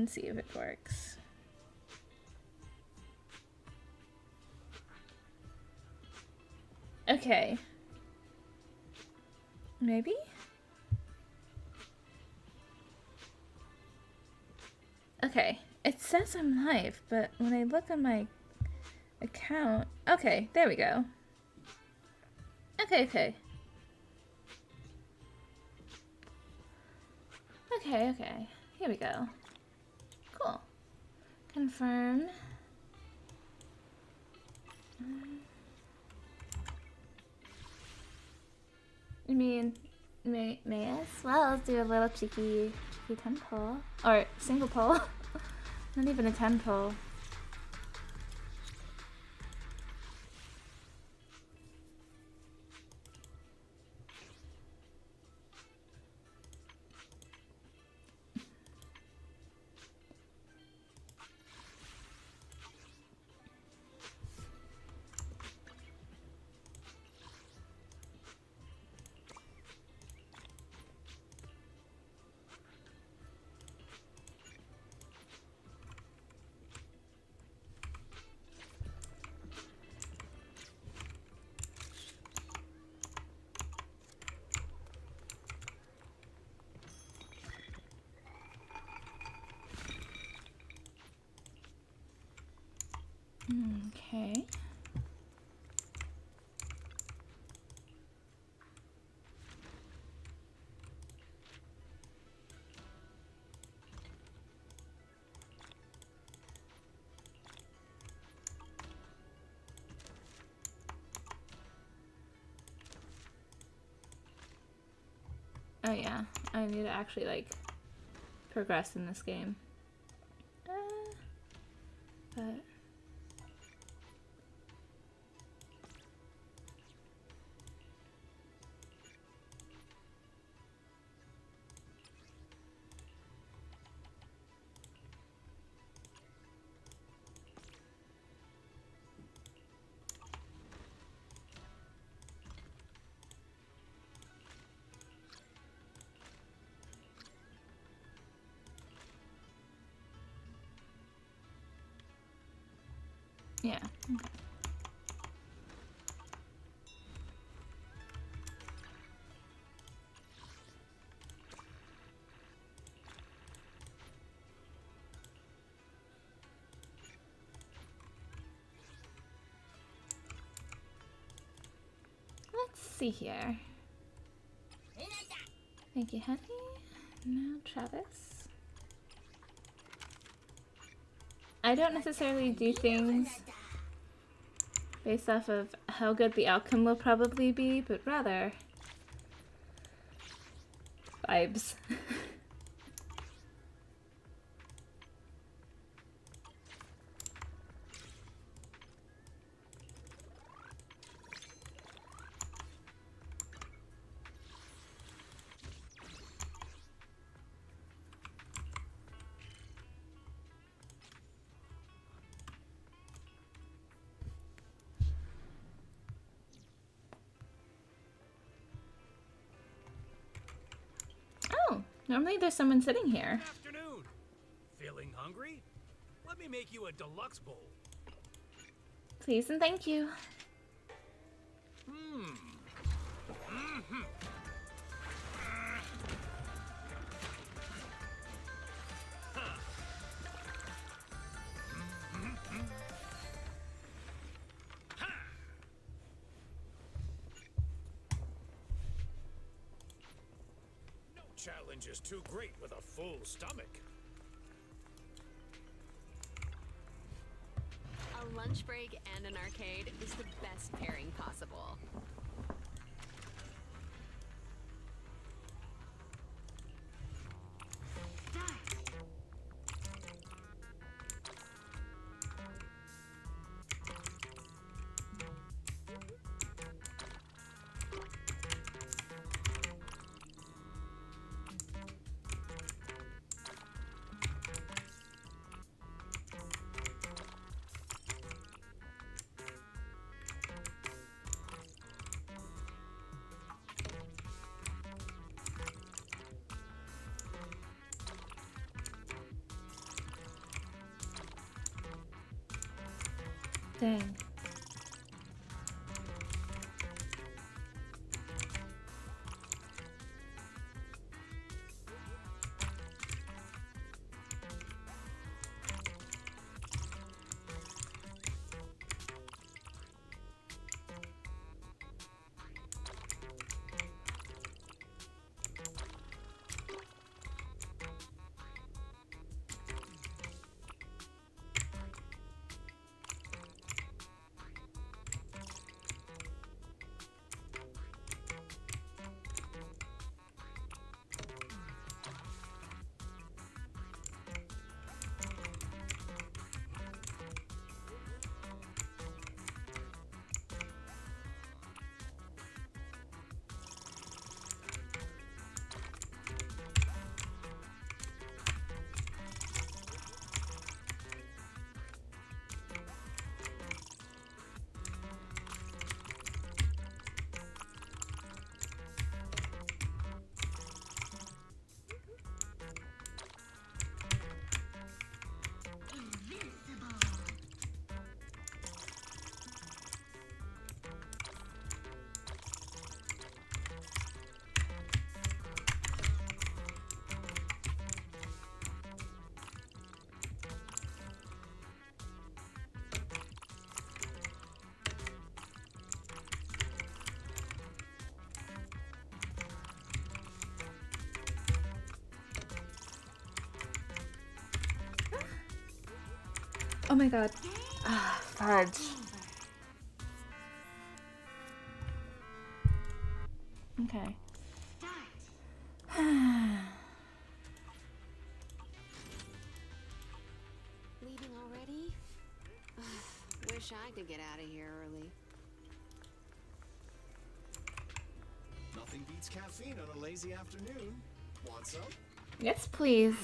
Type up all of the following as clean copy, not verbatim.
and see if it works. Okay. Maybe? Okay. It says I'm live, but when I look on my account... Okay, there we go. Okay. Okay. Here we go. Cool. Confirm. I mean, may I as well do a little cheeky 10 pull? Or single pull. Not even a 10 pull. Okay. Oh yeah, I need to actually like progress in this game. But yeah, okay. Let's see here. Thank you, honey. Now, Travis. I don't necessarily do things based off of how good the outcome will probably be, but rather vibes. Oh, normally there's someone sitting here. Afternoon. Feeling hungry? Let me make you a deluxe bowl. Please and thank you. No challenge is too great with a full stomach. A lunch break and an arcade is the best pairing possible. Dang. Oh my god. Ah, fudge. Okay. Leaving already? Wish I could get out of here early. Nothing beats caffeine on a lazy afternoon. Want some? Yes, please.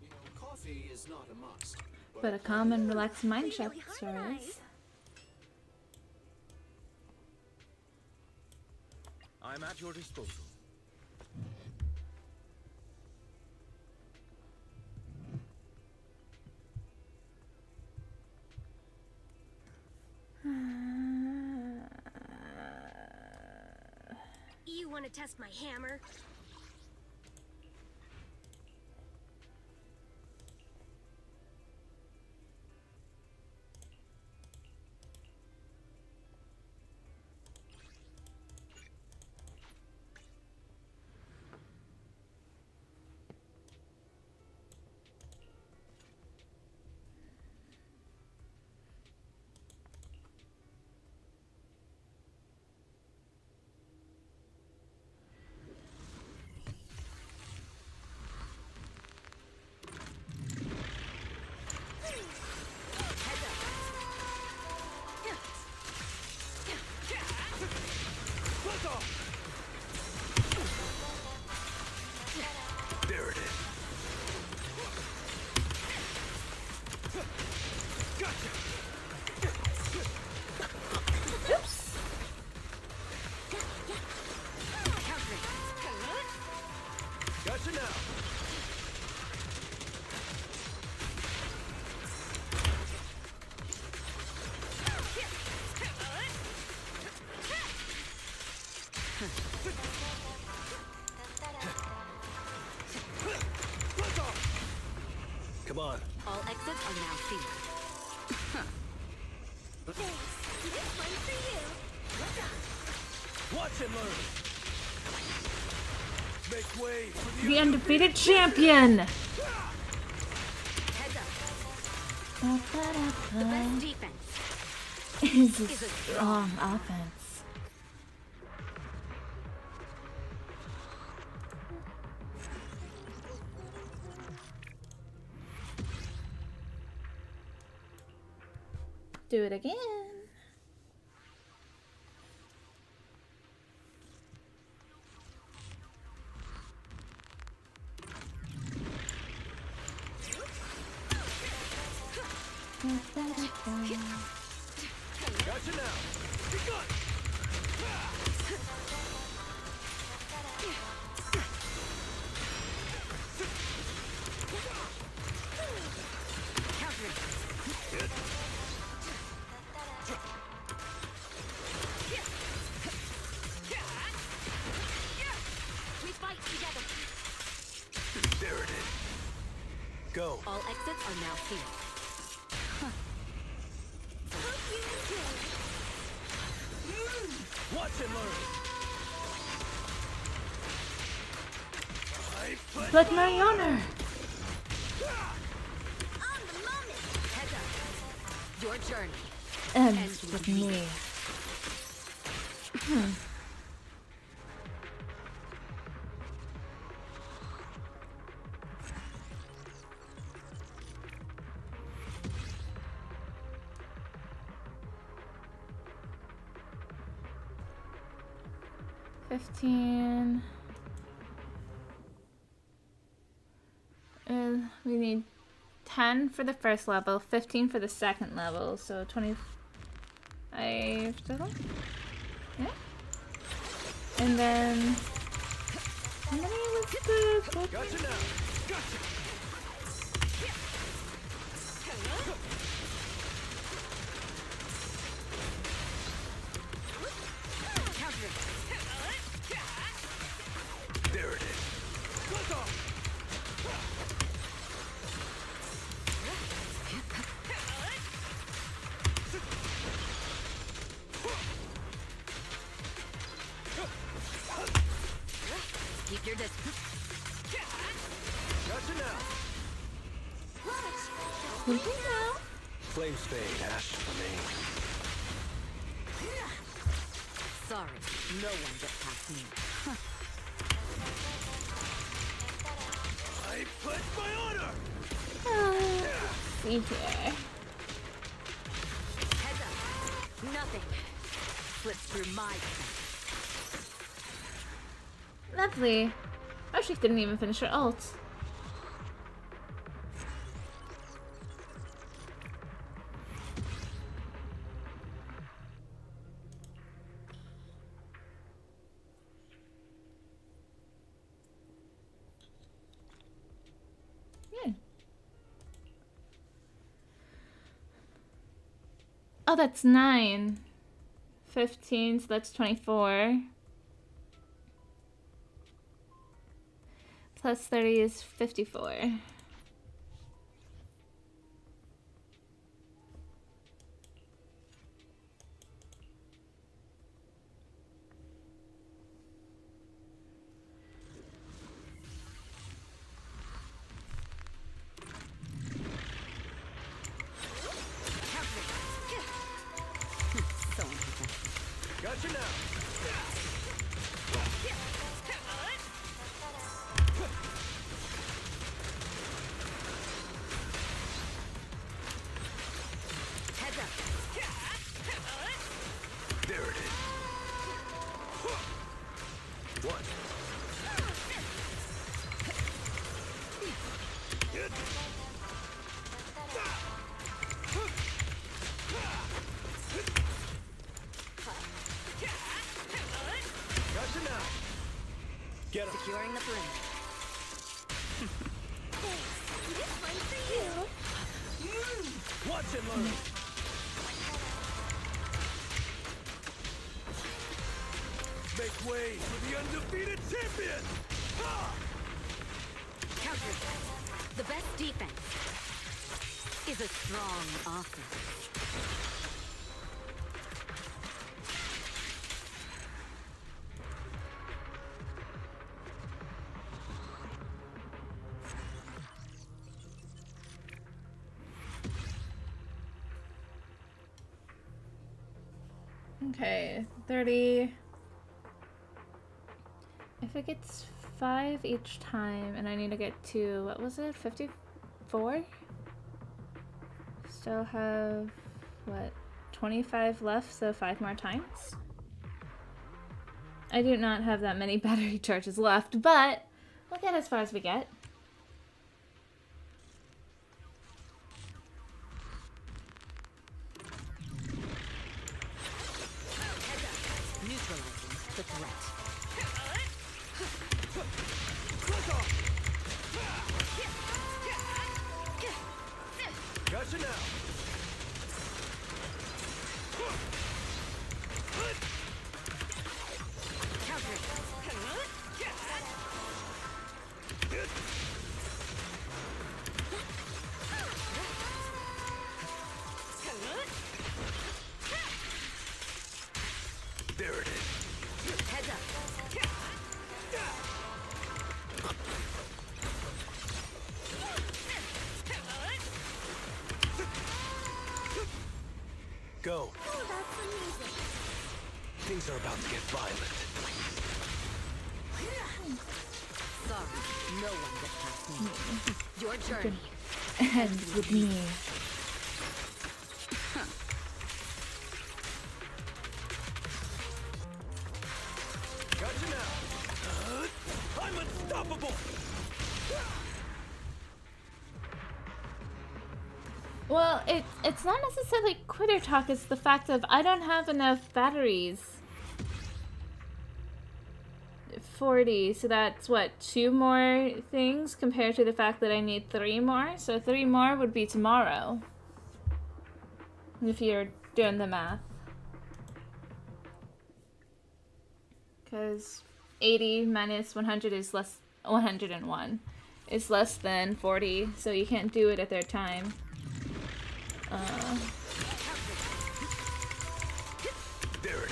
You know, coffee is not a must. But a calm and relaxed mind shop Really sure is. nice. I'm at your disposal. You want to test my hammer? There it is. Gotcha. Oops. Gotcha now. Come on. All exits are now sealed. Watch and learn. Make way for the The undefeated champion! Heads up. The best defense. Is a strong offense. Do it again. Gotcha now. Be gone. We fight together. There it is. Go. All exits are now sealed. Watch and learn. I put But my honor! On the moment. Heads up. Your journey. Ends with me. $15. We need 10 for the first level, 15 for the second level, so 25 total? Yeah. And then how many was the Gotcha now. Gotcha. There it is. Let's off. Keep your distance. Gotcha now. Flames fade, ash remain. Sorry, no one gets past me. I pledge my honor. see here? Heads up. Nothing slips through my sight. Lovely. Oh, she didn't even finish her ult. Yeah. Oh, that's 9. 15, so that's 24. Plus 30 is 54. So unprofessional. Gotcha now. Heads up. There it is. One. Good. Gotcha now. Get him. Securing the perimeter. Watch and learn. Make way for the undefeated champion. Ha! Counter. The best defense is a strong offense. Okay, 30. If it gets 5 each time, and I need to get to, what was it, 54? Still have, what, 25 left, so 5 more times? I do not have that many battery charges left, but we'll get as far as we get. threat. Gotcha now. There it is. Heads up. Go. Oh, that's amazing. Things are about to get violent. Sorry, no one gets past me. Your journey. Ends with me. Gotcha now. I'm unstoppable. Well, it's not necessarily quitter talk, it's the fact of I don't have enough batteries. 40, so that's what, 2 more things compared to the fact that I need 3 more? So 3 more would be tomorrow. If you're doing the math. Because 80 minus 100 is less, 101 is less than 40, so you can't do it at their time. There it is.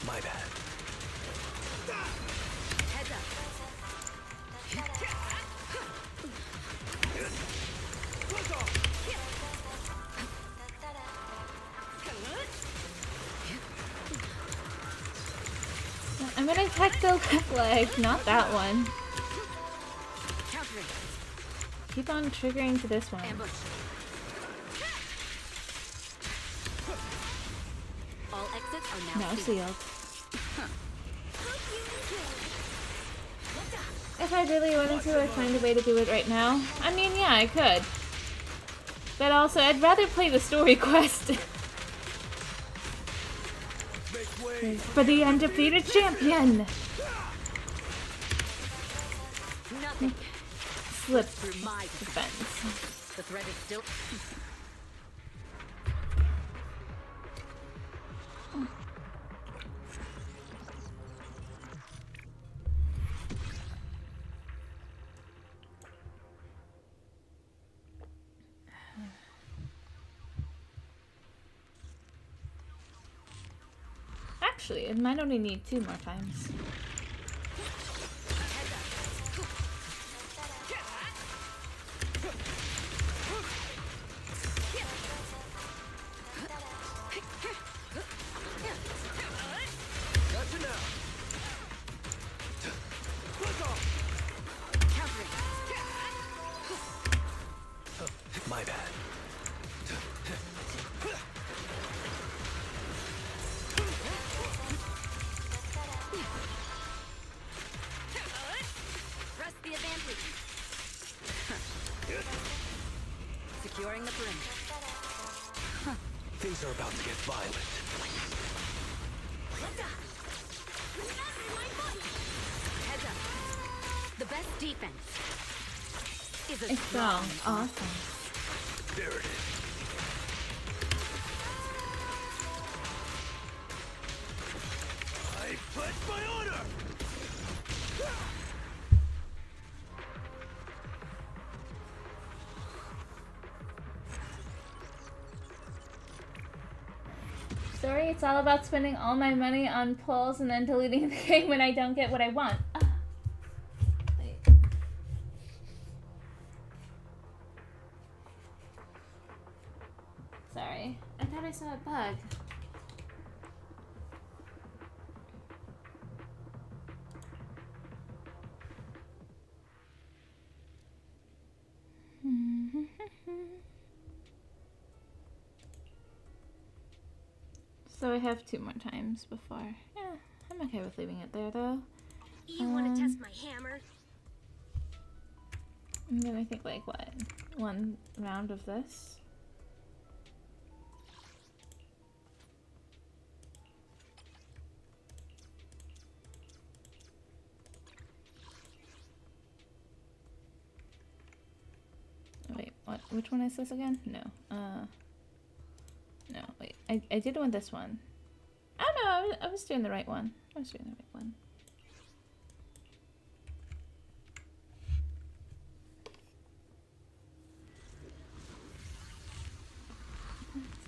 My bad. Heads up. I'm gonna attack the left leg, not that one. Countering. Keep on triggering to this one. Ambush. All exits are now No sealed. sealed. If I really wanted to, I'd find a way to do it right now. I mean, yeah, I could. But also, I'd rather play the story quest. Make way. For the undefeated champion! Nothing. Slip Through my defense. The threat is still. Actually, it might only need 2 more times. Gotcha now. My bad. Press the advantage. Securing the perimeter. Things are about to get violent. Heads up. The best defense is a It's strong. Awesome. There it is. I pledge my honor. Story, it's all about spending all my money on pulls and then deleting the game when I don't get what I want. Wait. Sorry. I thought I saw a bug. So I have 2 more times before. Yeah, I'm okay with leaving it there though. You want to test my hammer? I'm gonna think like what? 1 round of this? which one is this again? No. No, wait. I did want this one. Oh no, I was doing the right one. I was doing the right one.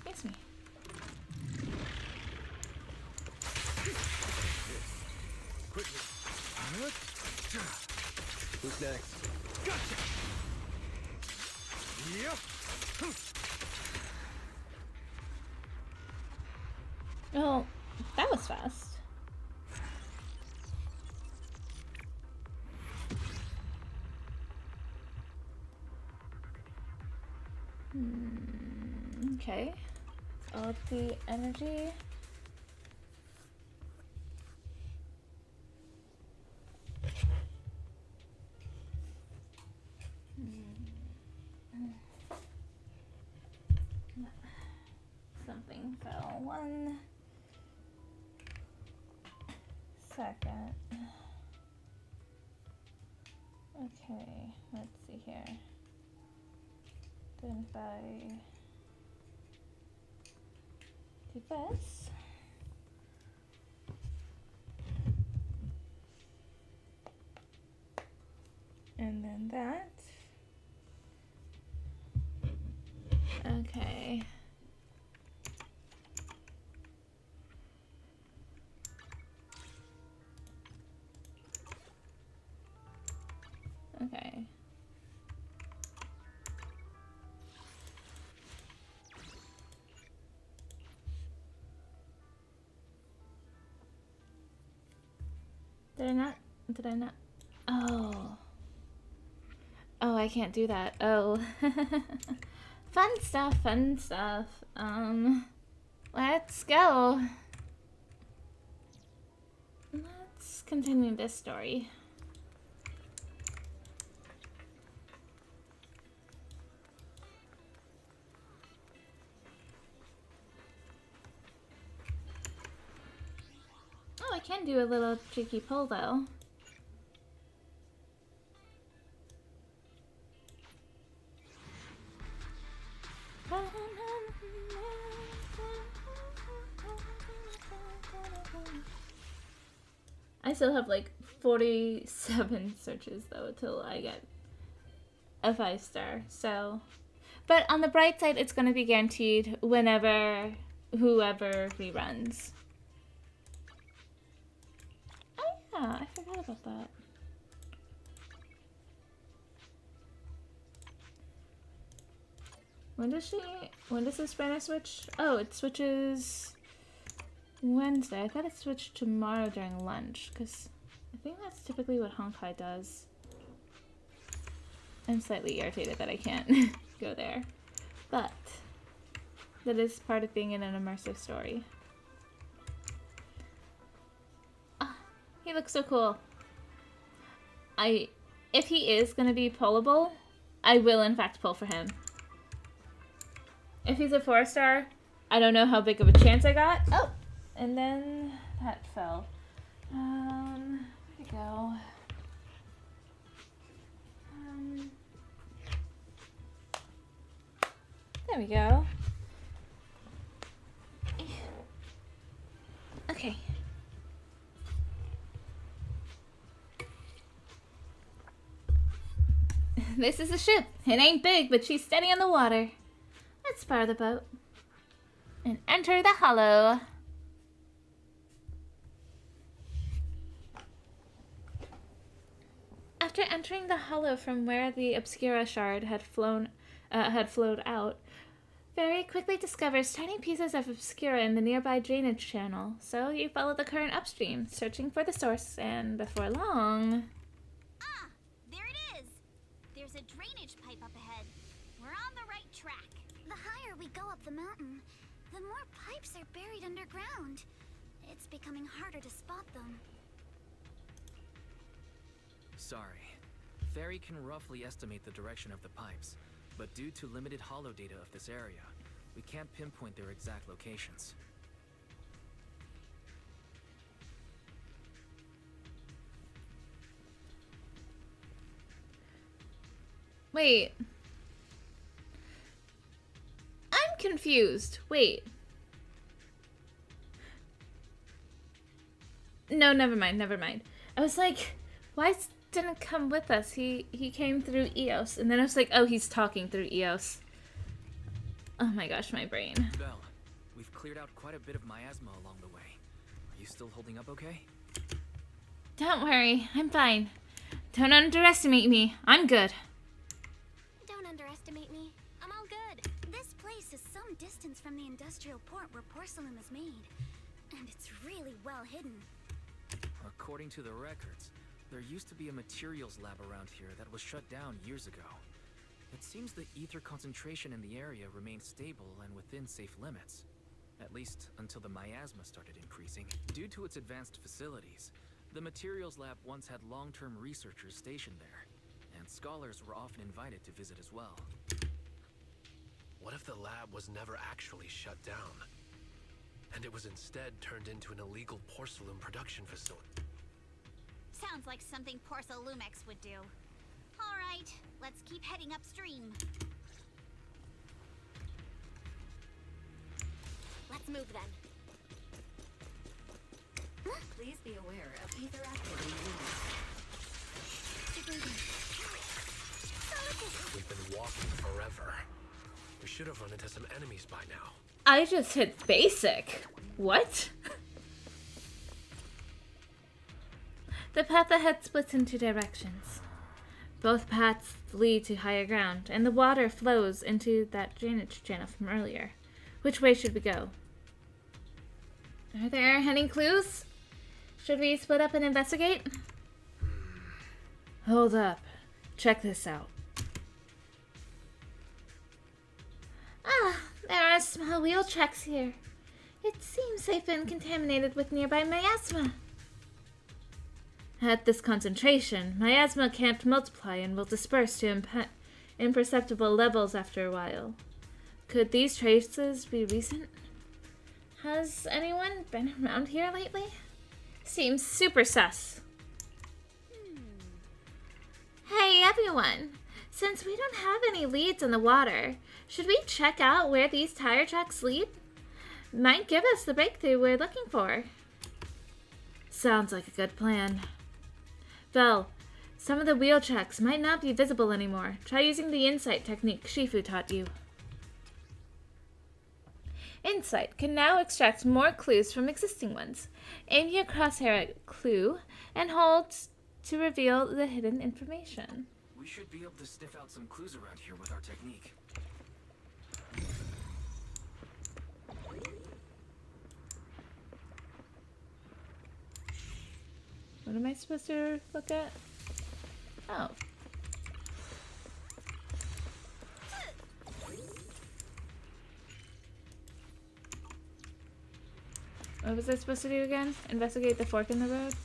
Excuse me. Quickly. Who's next? Gotcha. Yep. Oh, that was fast. Okay. All the energy. Something fell. 1 second. Okay, let's see here. Then if I do this. And then that. Okay. Okay. Did I not? Did I not? Oh. Oh, I can't do that. Oh. Fun stuff, fun stuff. Let's go. Let's continue this story. Oh, I can do a little cheeky pull though. I still have like 47 searches though till I get a 5-star. So, but on the bright side, it's going to be guaranteed whenever whoever reruns. Oh yeah, I forgot about that. When does this banner switch? Oh, it switches Wednesday. I thought it switched tomorrow during lunch, because I think that's typically what Honkai does. I'm slightly irritated that I can't go there, but that is part of being in an immersive story. Ah, he looks so cool. If he is going to be pullable, I will in fact pull for him. If he's a 4-star, I don't know how big of a chance I got. Oh, and then that fell. Where'd it go? There we go. Okay. This is a ship. It ain't big, but she's steady on the water. Let's fire the boat and enter the hollow. After entering the hollow from where the Obscura shard had flowed out, Fairy quickly discovers tiny pieces of Obscura in the nearby drainage channel. So you follow the current upstream, searching for the source, and before long... Ah, there it is. There's a drainage pipe up ahead. We're on the right track. The higher we go up the mountain, the more pipes are buried underground. It's becoming harder to spot them. Sorry. Fairy can roughly estimate the direction of the pipes, but due to limited holo data of this area, we can't pinpoint their exact locations. Wait. confused. Wait. No, never mind. I was like, why didn't come with us? He came through Eos. And then I was like, oh, he's talking through Eos. Oh my gosh, my brain. Belle, we've cleared out quite a bit of miasma along the way. Are you still holding up okay? Don't worry, I'm fine. Don't underestimate me. I'm good. Don't underestimate me. I'm all good. This place is some distance from the industrial port where porcelain is made. And it's really well hidden. According to the records, there used to be a materials lab around here that was shut down years ago. It seems the ether concentration in the area remained stable and within safe limits. At least until the miasma started increasing. Due to its advanced facilities, the materials lab once had long-term researchers stationed there, and scholars were often invited to visit as well. What if the lab was never actually shut down, and it was instead turned into an illegal porcelain production facility? Sounds like something Porcelumex would do. Alright, let's keep heading upstream. Let's move then. Please be aware of ether activity units. We've been walking forever. We should have run into some enemies by now. I just hit basic. What? The path ahead splits in two directions. Both paths lead to higher ground, and the water flows into that drainage channel from earlier. Which way should we go? Are there any clues? Should we split up and investigate? Hold up. Check this out. Ah, there are small wheel tracks here. It seems they've been contaminated with nearby miasma. At this concentration, miasma can't multiply and will disperse to imperceptible levels after a while. Could these traces be recent? Has anyone been around here lately? Seems super sus. Hey everyone! Since we don't have any leads in the water, should we check out where these tire tracks lead? Might give us the breakthrough we're looking for. Sounds like a good plan. Belle, some of the wheel tracks might not be visible anymore. Try using the insight technique Shifu taught you. Insight can now extract more clues from existing ones. Aim your crosshair at a clue and hold to reveal the hidden information. We should be able to sniff out some clues around here with our technique. What am I supposed to look at? Oh. What was I supposed to do again? Investigate the fork in the road?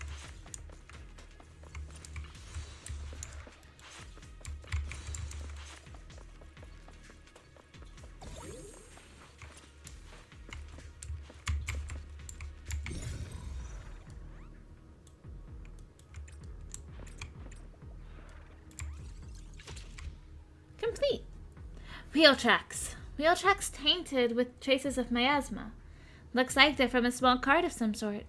Complete. Wheel tracks. Wheel tracks tainted with traces of miasma. Looks like they're from a small cart of some sort.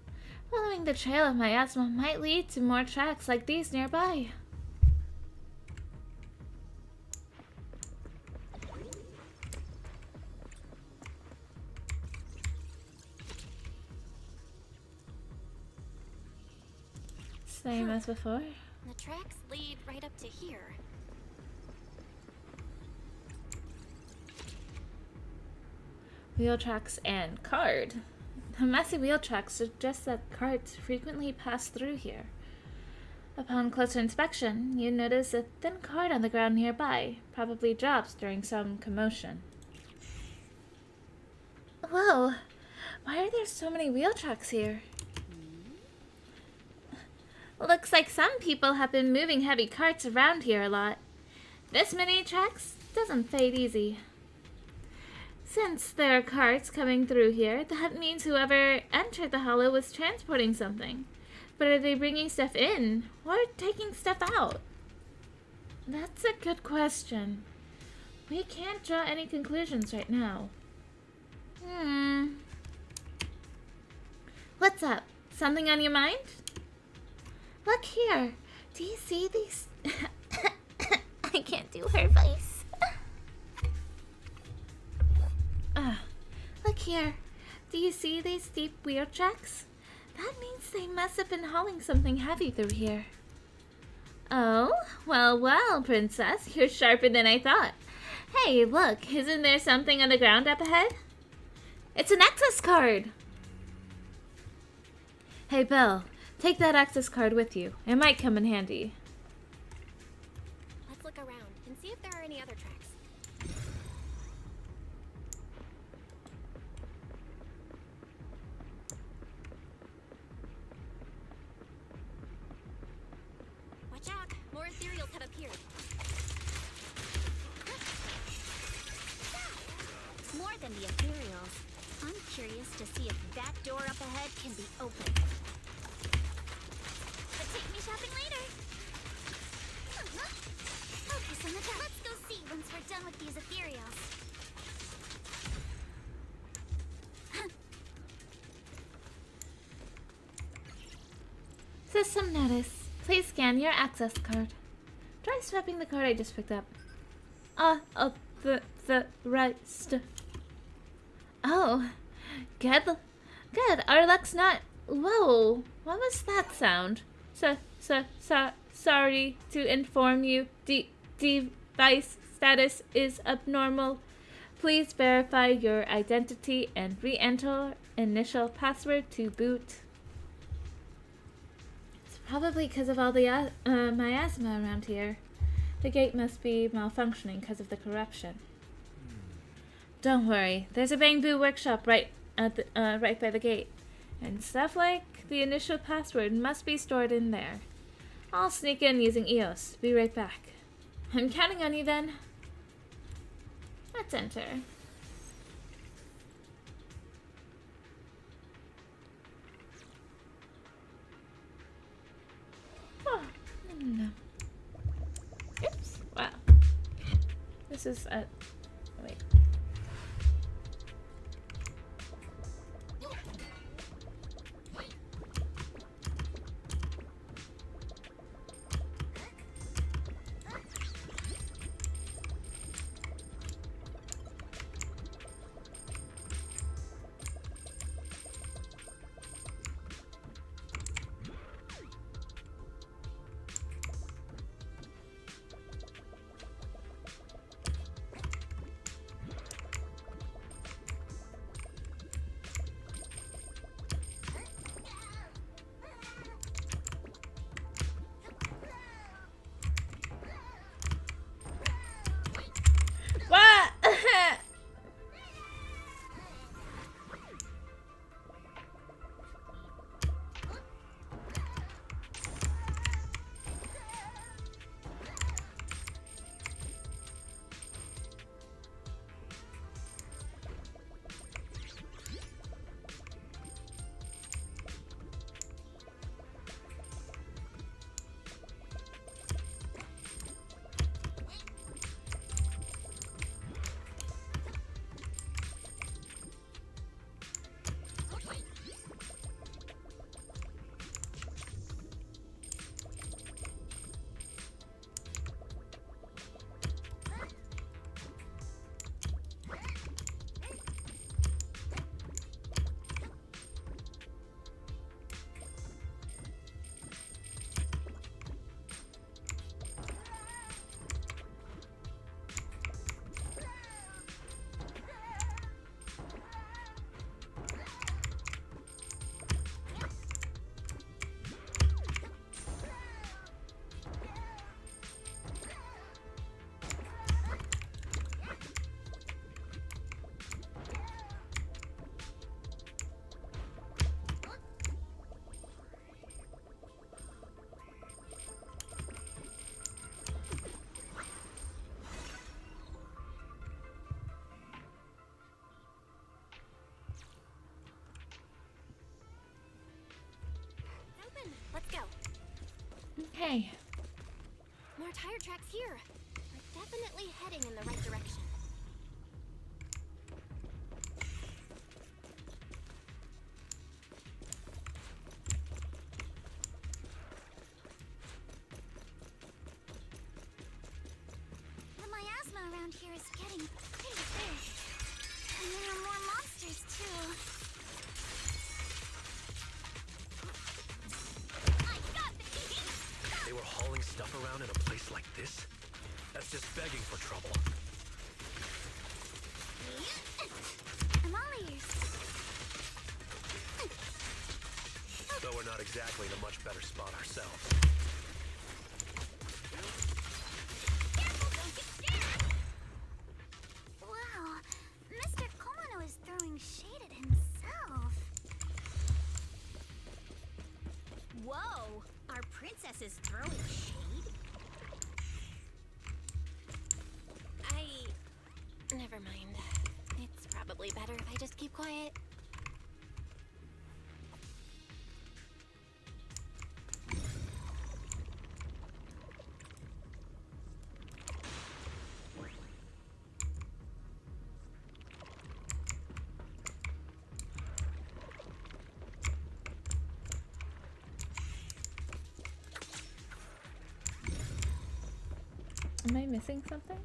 Following the trail of miasma might lead to more tracks like these nearby. Same as before. The tracks lead right up to here. Wheel tracks and card. The messy wheel tracks suggest that carts frequently pass through here. Upon closer inspection, you notice a thin card on the ground nearby, probably dropped during some commotion. Whoa! Why are there so many wheel tracks here? Looks like some people have been moving heavy carts around here a lot. This many tracks doesn't fade easy. Since there are carts coming through here, that means whoever entered the hollow was transporting something. But are they bringing stuff in or taking stuff out? That's a good question. We can't draw any conclusions right now. What's up? Something on your mind? Look here. Do you see these? I can't do her voice. Look here. Do you see these steep wheel tracks? That means they must have been hauling something heavy through here. Oh, well, princess. You're sharper than I thought. Hey, look. Isn't there something on the ground up ahead? It's an access card! Hey, Bill. Take that access card with you. It might come in handy. Let's look around and see if there are any other tracks. Watch out! More ethereals head up here. More than the ethereals. I'm curious to see if that door up ahead can be opened. But take me shopping later. Okay, Seneca, let's go see once we're done with these ethereals. System notice. Please scan your access card. Try swiping the card I just picked up. The rest. Oh, good. Our luck's not. Whoa, what was that sound? Sorry to inform you. Device status is abnormal. Please verify your identity and re-enter initial password to boot. It's probably because of all the miasma around here. The gate must be malfunctioning because of the corruption. Don't worry, there's a bamboo workshop right by the gate, and stuff like the initial password must be stored in there. I'll sneak in using EOS. Be right back. I'm counting on you then. Let's enter. Oh, no. Oops. Wow. This is a... Wait. What? Let's go. Okay. More tire tracks here. We're definitely heading in the right direction. stuff around in a place like this? That's just begging for trouble. I'm all ears. Though we're not exactly in a much better spot ourselves. Careful, don't get scared! Wow, Mr. Komono is throwing shade at himself. Whoa, our princess is throwing shade? Never mind. It's probably better if I just keep quiet. Am I missing something?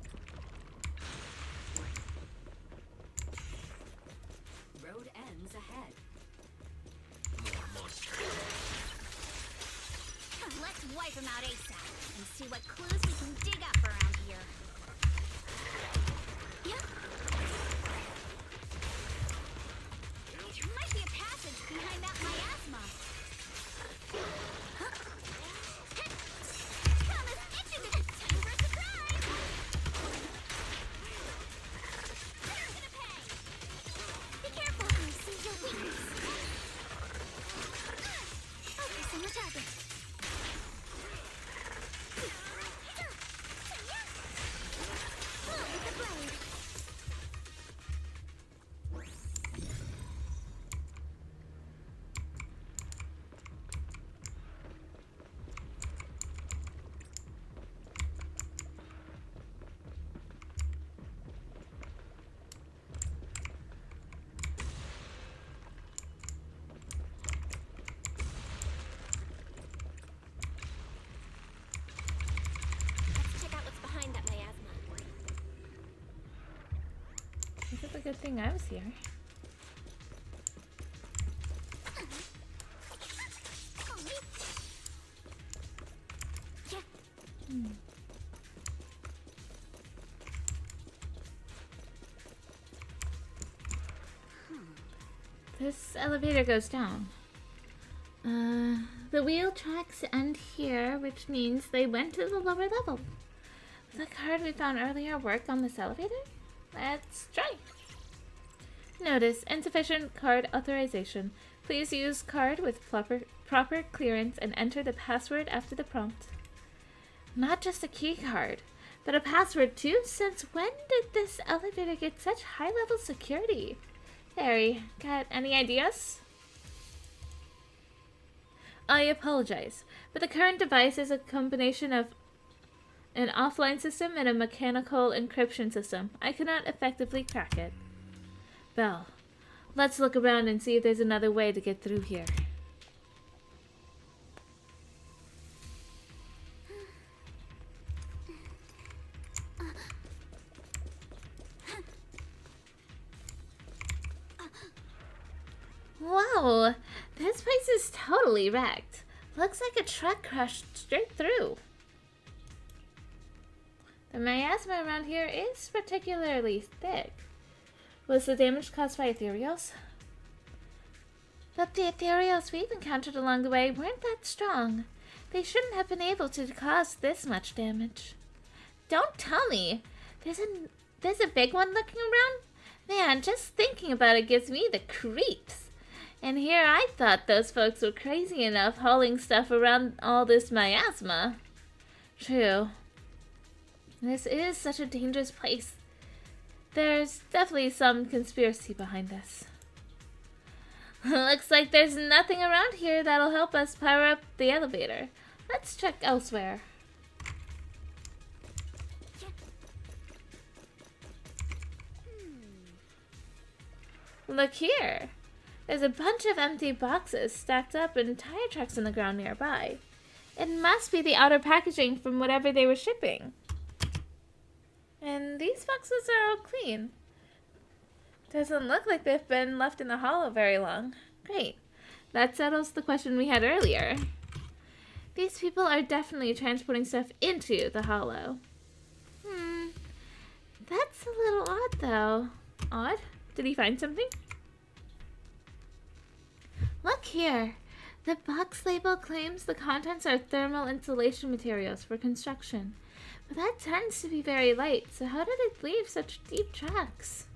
Road ends ahead. More monsters. Let's wipe him out ASAP and see what clues we can dig up around here. Yep. There might be a passage behind that miasma. Huh? Thomas, itching to time for a surprise! You're gonna pay! Be careful when you see your weakness. Focus on the target. Move with the blade. Let's check out what's behind that miasma. This is a good thing I was here. This elevator goes down. The wheel tracks end here, which means they went to the lower level. The card we found earlier work on this elevator? Let's try. Notice, insufficient card authorization. Please use card with proper clearance and enter the password after the prompt. Not just a key card, but a password too? Since when did this elevator get such high-level security? Harry, got any ideas? I apologize, but the current device is a combination of an offline system and a mechanical encryption system. I cannot effectively crack it. Belle, let's look around and see if there's another way to get through here. Whoa, this place is totally wrecked. Looks like a truck crashed straight through. The miasma around here is particularly thick. Was the damage caused by ethereals? But the ethereals we've encountered along the way weren't that strong. They shouldn't have been able to cause this much damage. Don't tell me! There's a big one looking around? Man, just thinking about it gives me the creeps. And here I thought those folks were crazy enough hauling stuff around all this miasma. True. This is such a dangerous place. There's definitely some conspiracy behind this. Looks like there's nothing around here that'll help us power up the elevator. Let's check elsewhere. Look here. There's a bunch of empty boxes stacked up and tire tracks on the ground nearby. It must be the outer packaging from whatever they were shipping. And these boxes are all clean. Doesn't look like they've been left in the hollow very long. Great. That settles the question we had earlier. These people are definitely transporting stuff into the hollow. That's a little odd, though. Odd? Did he find something? Look here. The box label claims the contents are thermal insulation materials for construction. But that tends to be very light, so how did it leave such deep tracks?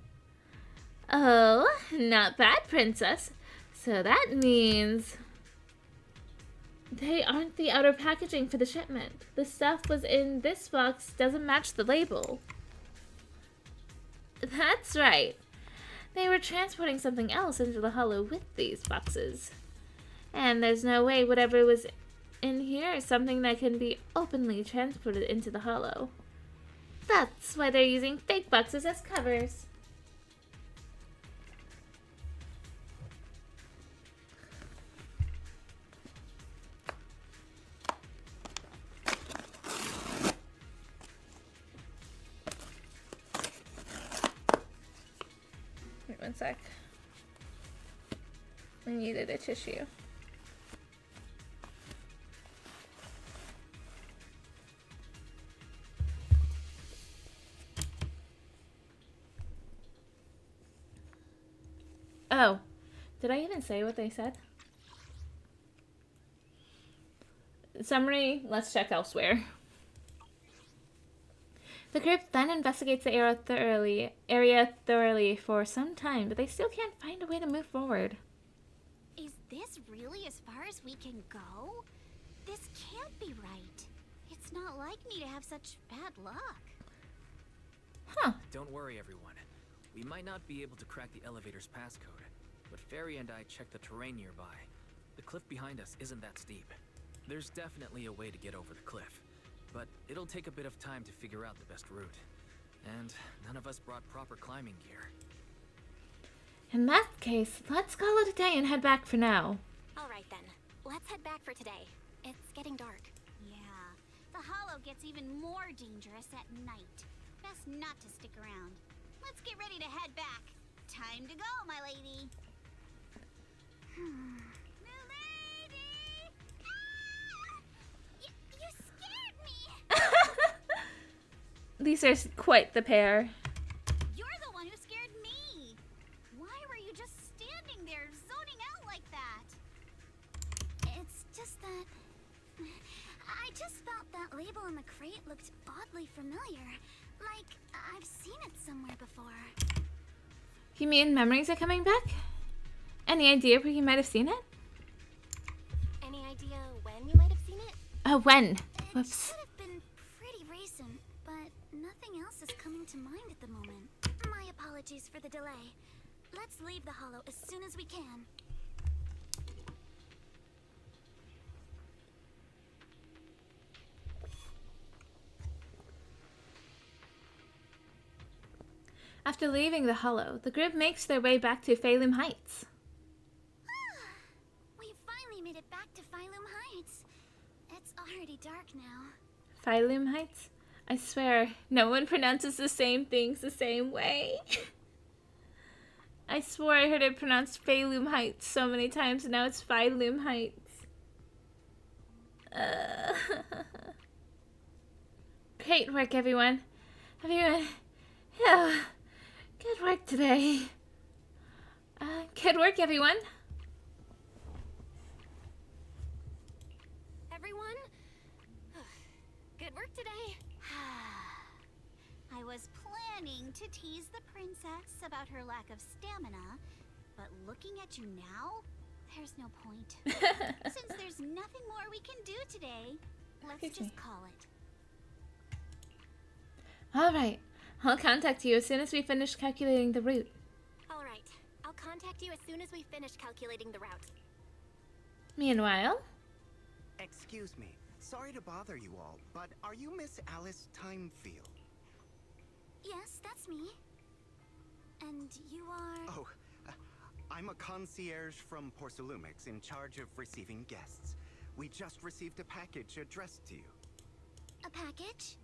Oh, not bad, Princess. So that means they aren't the outer packaging for the shipment. The stuff was in this box doesn't match the label. That's right. They were transporting something else into the hollow with these boxes. And there's no way whatever was in here is something that can be openly transported into the hollow. That's why they're using fake boxes as covers. Wait one sec. I needed a tissue. Oh, did I even say what they said? Summary, let's check elsewhere. The group then investigates the area thoroughly for some time, but they still can't find a way to move forward. Is this really as far as we can go? This can't be right. It's not like me to have such bad luck. Huh. Don't worry, everyone. We might not be able to crack the elevator's passcode, but Fairy and I checked the terrain nearby. The cliff behind us isn't that steep. There's definitely a way to get over the cliff, but it'll take a bit of time to figure out the best route. And none of us brought proper climbing gear. In that case, let's call it a day and head back for now. All right then. Let's head back for today. It's getting dark. Yeah, the hollow gets even more dangerous at night. Best not to stick around. Let's get ready to head back. Time to go, my lady. Milady! Ah! You scared me! These are quite the pair. You're the one who scared me. Why were you just standing there, zoning out like that? It's just that I just felt that label on the crate looked oddly familiar. Like I've seen it somewhere before. You mean memories are coming back? Any idea where you might have seen it? Any idea when you might have seen it? When? It Whoops. should have been pretty recent, but nothing else is coming to mind at the moment. My apologies for the delay. Let's leave the hollow as soon as we can. After leaving the hollow, the group makes their way back to Phalum Heights. We finally made it back to Phalum Heights. It's already dark now. Phalum Heights? I swear, no one pronounces the same things the same way. I swore I heard it pronounced Phalum Heights so many times, and now it's Phalum Heights. Great work, everyone. Yeah. Good work today. Good work, everyone. Everyone? Good work today. I was planning to tease the princess about her lack of stamina, but looking at you now, there's no point. Since there's nothing more we can do today, let's just call it. All right. I'll contact you as soon as we finish calculating the route. All right. I'll contact you as soon as we finish calculating the route. Meanwhile, Excuse me. Sorry to bother you all, but are you Miss Alice Timefield? Yes, that's me. And you are... Oh, I'm a concierge from Porcelumix in charge of receiving guests. We just received a package addressed to you. A package?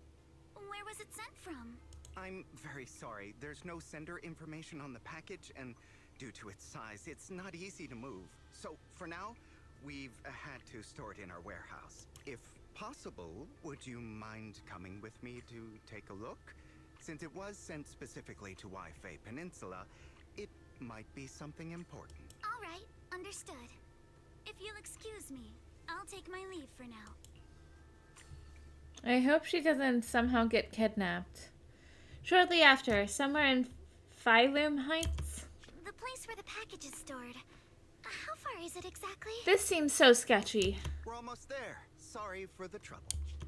Where was it sent from? I'm very sorry. There's no sender information on the package, and due to its size, it's not easy to move. So, for now, we've had to store it in our warehouse. If possible, would you mind coming with me to take a look? Since it was sent specifically to Wi-Fi Peninsula, it might be something important. All right, understood. If you'll excuse me, I'll take my leave for now. I hope she doesn't somehow get kidnapped. Shortly after, somewhere in Phylum Heights. The place where the package is stored. How far is it exactly? This seems so sketchy. We're almost there. Sorry for the trouble.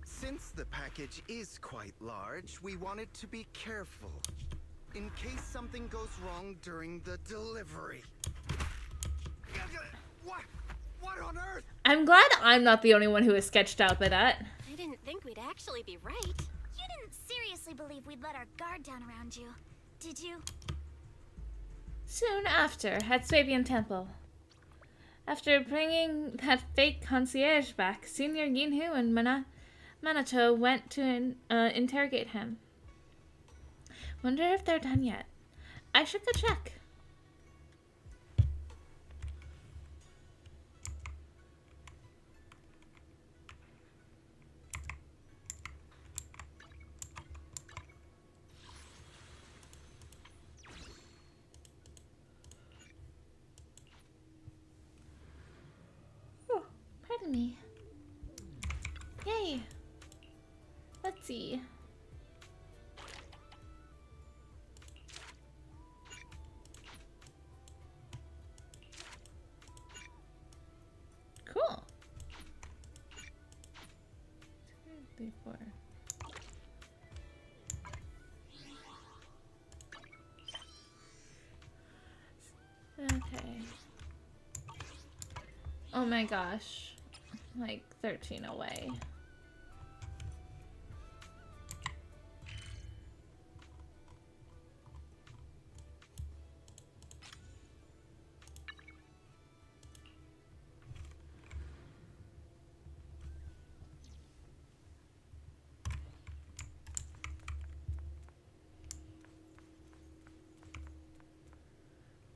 Since the package is quite large, we wanted to be careful. In case something goes wrong during the delivery. What on earth? I'm glad I'm not the only one who is sketched out by that. I didn't think we'd actually be right. You didn't seriously believe we'd let our guard down around you, did you? Soon after, at Swabian Temple. After bringing that fake concierge back, Senior Yinhu and Manato went to interrogate him. Wonder if they're done yet. I should go check. Pardon me. Yay. Let's see. Cool. 2, 3, 4. Okay. Oh my gosh. Like 13 away.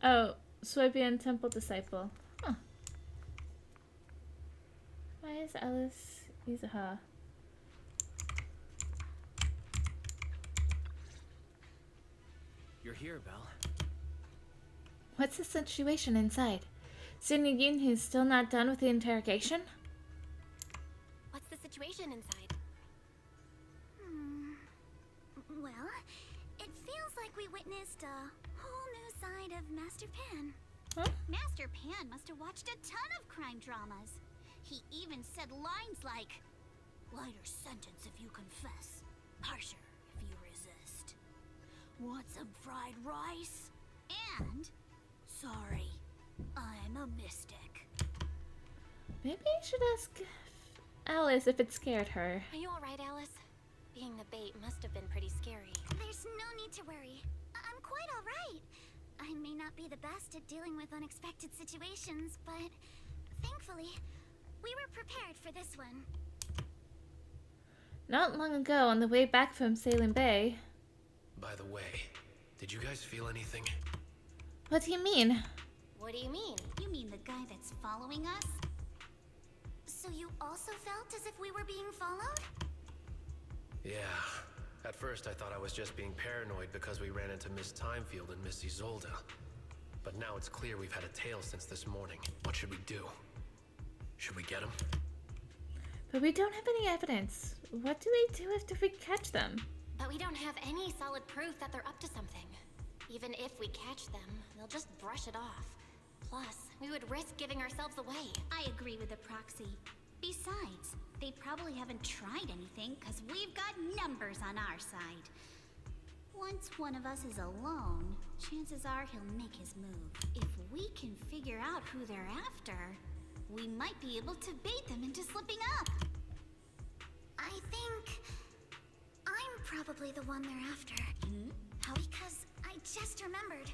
Oh, Swabian Temple Disciple. Huh. Why is Alice Izaha? You're here, Belle. What's the situation inside? Senior Yinhu's still not done with the interrogation? What's the situation inside? Well, it feels like we witnessed a whole new side of Master Pan. Huh? Master Pan must have watched a ton of crime dramas. He even said lines like, "Lighter sentence if you confess, harsher if you resist. Want some fried rice? And, sorry, I'm a mystic." Maybe I should ask Alice if it scared her. Are you alright, Alice? Being the bait must have been pretty scary. There's no need to worry. I'm quite alright. I may not be the best at dealing with unexpected situations, but thankfully, we were prepared for this one. Not long ago, on the way back from Salem Bay. By the way, did you guys feel anything? What do you mean? What do you mean? You mean the guy that's following us? So you also felt as if we were being followed? Yeah. At first I thought I was just being paranoid because we ran into Miss Timefield and Miss Isolde. But now it's clear we've had a tail since this morning. What should we do? Should we get him? But we don't have any evidence. What do we do after we catch them? But we don't have any solid proof that they're up to something. Even if we catch them, they'll just brush it off. Plus, we would risk giving ourselves away. I agree with the proxy. Besides, they probably haven't tried anything because we've got numbers on our side. Once one of us is alone, chances are he'll make his move. If we can figure out who they're after, we might be able to bait them into slipping up. I think I'm probably the one they're after. How? Because I just remembered.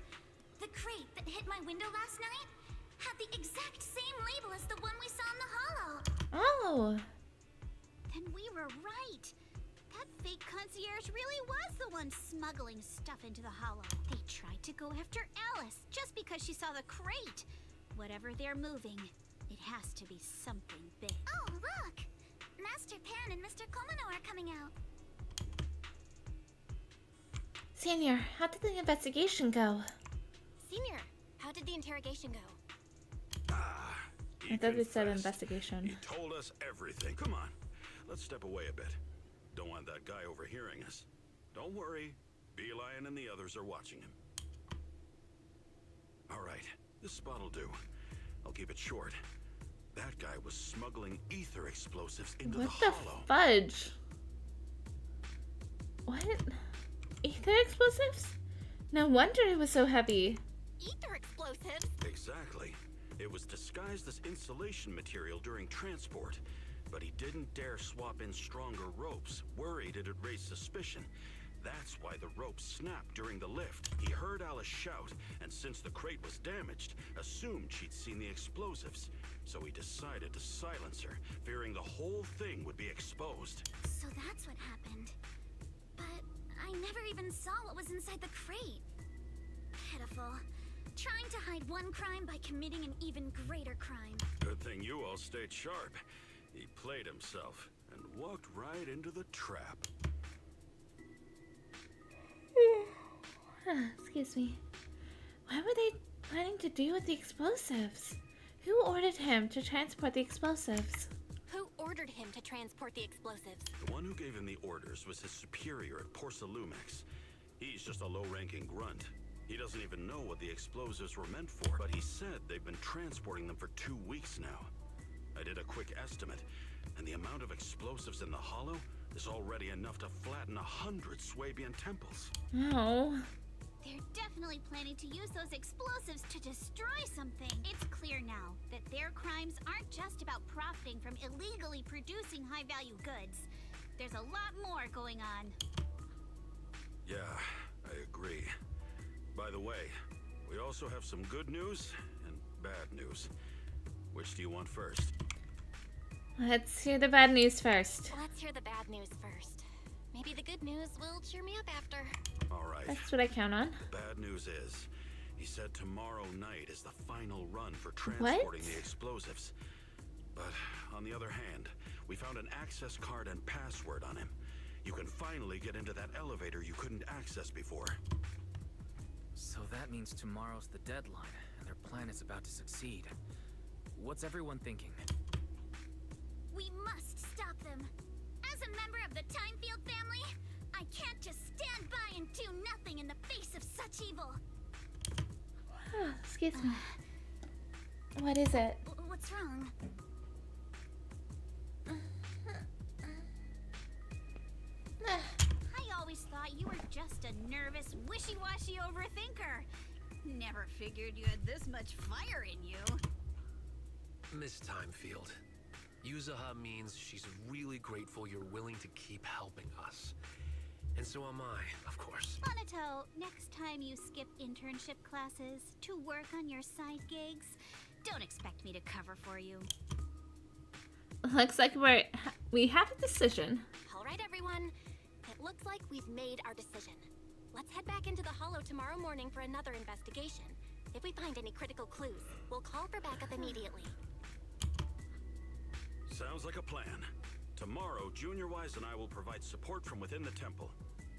The crate that hit my window last night had the exact same label as the one we saw in the hollow. Oh. Then we were right. That fake concierge really was the one smuggling stuff into the hollow. They tried to go after Alice just because she saw the crate. Whatever they're moving, It has to be something big. Oh, look! Master Pan and Mr. Komino are coming out. Senior, how did the investigation go? Senior, how did the interrogation go? I thought it said investigation. He told us everything. Come on, let's step away a bit. Don't want that guy overhearing us. Don't worry, Beelion and the others are watching him. All right, this spot'll do. I'll keep it short. That guy was smuggling ether explosives into What the the hollow. fudge? What? Ether explosives? No wonder it was so heavy. Ether explosives? Exactly. It was disguised as insulation material during transport, but he didn't dare swap in stronger ropes, worried it'd raise suspicion. That's why the rope snapped during the lift. He heard Alice shout, and since the crate was damaged, assumed she'd seen the explosives. So he decided to silence her, fearing the whole thing would be exposed. So that's what happened. But I never even saw what was inside the crate. Pitiful. Trying to hide one crime by committing an even greater crime. Good thing you all stayed sharp. He played himself and walked right into the trap. Excuse me. What were they planning to do with the explosives? Who ordered him to transport the explosives? Who ordered him to transport the explosives? The one who gave him the orders was his superior at Porcelumex. He's just a low-ranking grunt. He doesn't even know what the explosives were meant for, but he said they've been transporting them for 2 weeks now. I did a quick estimate, and the amount of explosives in the hollow is already enough to flatten 100 Swabian temples. Oh. They're definitely planning to use those explosives to destroy something. It's clear now that their crimes aren't just about profiting from illegally producing high-value goods. There's a lot more going on. Yeah, I agree. By the way, we also have some good news and bad news. Which do you want first? Let's hear the bad news first. Let's hear the bad news first. Maybe the good news will cheer me up after. All right. That's what I count on. The bad news is, he said tomorrow night is the final run for transporting the explosives. But on the other hand, we found an access card and password on him. You can finally get into that elevator you couldn't access before. So that means tomorrow's the deadline, and their plan is about to succeed. What's everyone thinking? We must stop them. As a member of the Timefield family, I can't just stand by and do nothing in the face of such evil. Excuse me. What is it? What's wrong? I always thought you were just a nervous, wishy-washy overthinker. Never figured you had this much fire in you. Miss Timefield, Yuzaha means she's really grateful you're willing to keep helping us. And so am I, of course. Monato, next time you skip internship classes to work on your side gigs, don't expect me to cover for you. Looks like we have a decision. All right, everyone. It looks like we've made our decision. Let's head back into the hollow tomorrow morning for another investigation. If we find any critical clues, we'll call for backup immediately. Sounds like a plan. Tomorrow, Junior Wise and I will provide support from within the temple.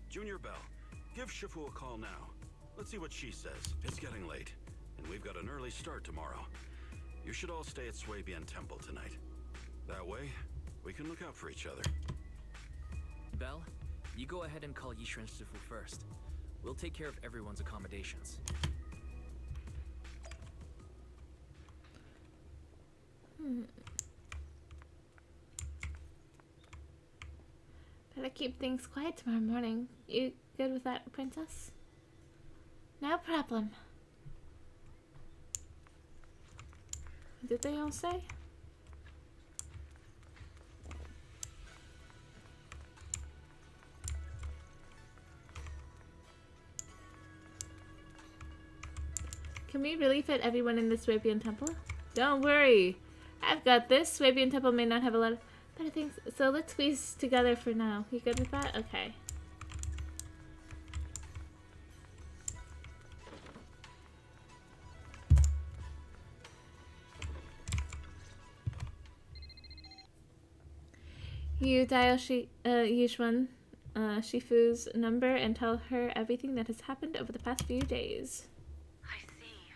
Junior Bell, give Shifu a call now. Let's see what she says. It's getting late, and we've got an early start tomorrow. You should all stay at Swabian Temple tonight. That way, we can look out for each other. Belle, you go ahead and call Yishu and Shifu first. We'll take care of everyone's accommodations. Better keep things quiet tomorrow morning. You good with that, Princess? No problem. What did they all say? Can we really fit everyone in the Swabian Temple? Don't worry. I've got this. Swabian Temple may not have a lot of better things. So let's squeeze together for now. You good with that? Okay. You dial Yishuan, Shifu's number and tell her everything that has happened over the past few days. I see.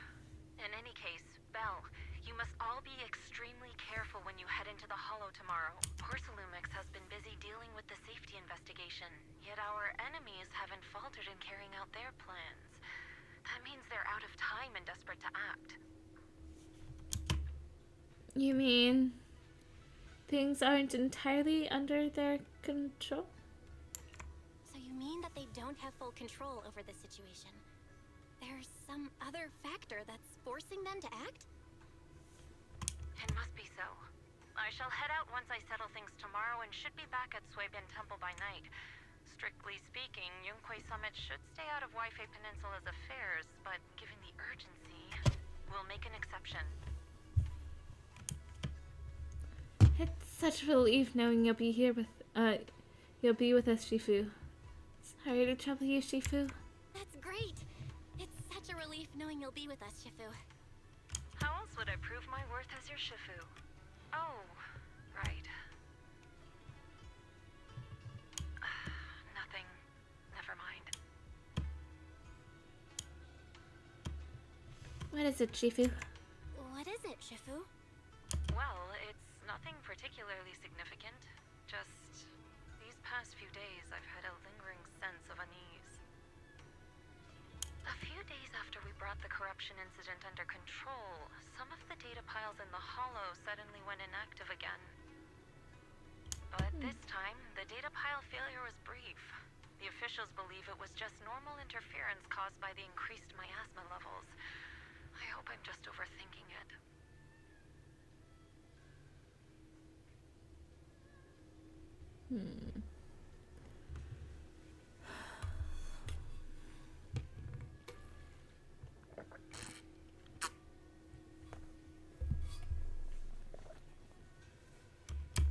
In any case, Belle, you must all be extremely careful when you head into the Hollow tomorrow. Porcelumix has been busy dealing with the safety investigation, yet our enemies haven't faltered in carrying out their plans. That means they're out of time and desperate to act. You mean things aren't entirely under their control? So you mean that they don't have full control over the situation? There's some other factor that's forcing them to act? It must be so. I shall head out once I settle things tomorrow and should be back at Suibin Temple by night. Strictly speaking, Yunquei Summit should stay out of Waifei Peninsula's affairs, but given the urgency, we'll make an exception. It's such a relief knowing you'll be here with us, Shifu. Sorry to trouble you, Shifu. That's great. It's such a relief knowing you'll be with us, Shifu. How else would I prove my worth as your Shifu? Oh, right. Nothing. Never mind. What is it, Shifu? What is it, Shifu? Well, it's nothing particularly significant. Just these past few days I've had a lingering sense of unease. A few days after we brought the corruption incident under control, some of the data piles in the Hollow suddenly went inactive again. But this time, the data pile failure was brief. The officials believe it was just normal interference caused by the increased miasma levels. I hope I'm just overthinking it.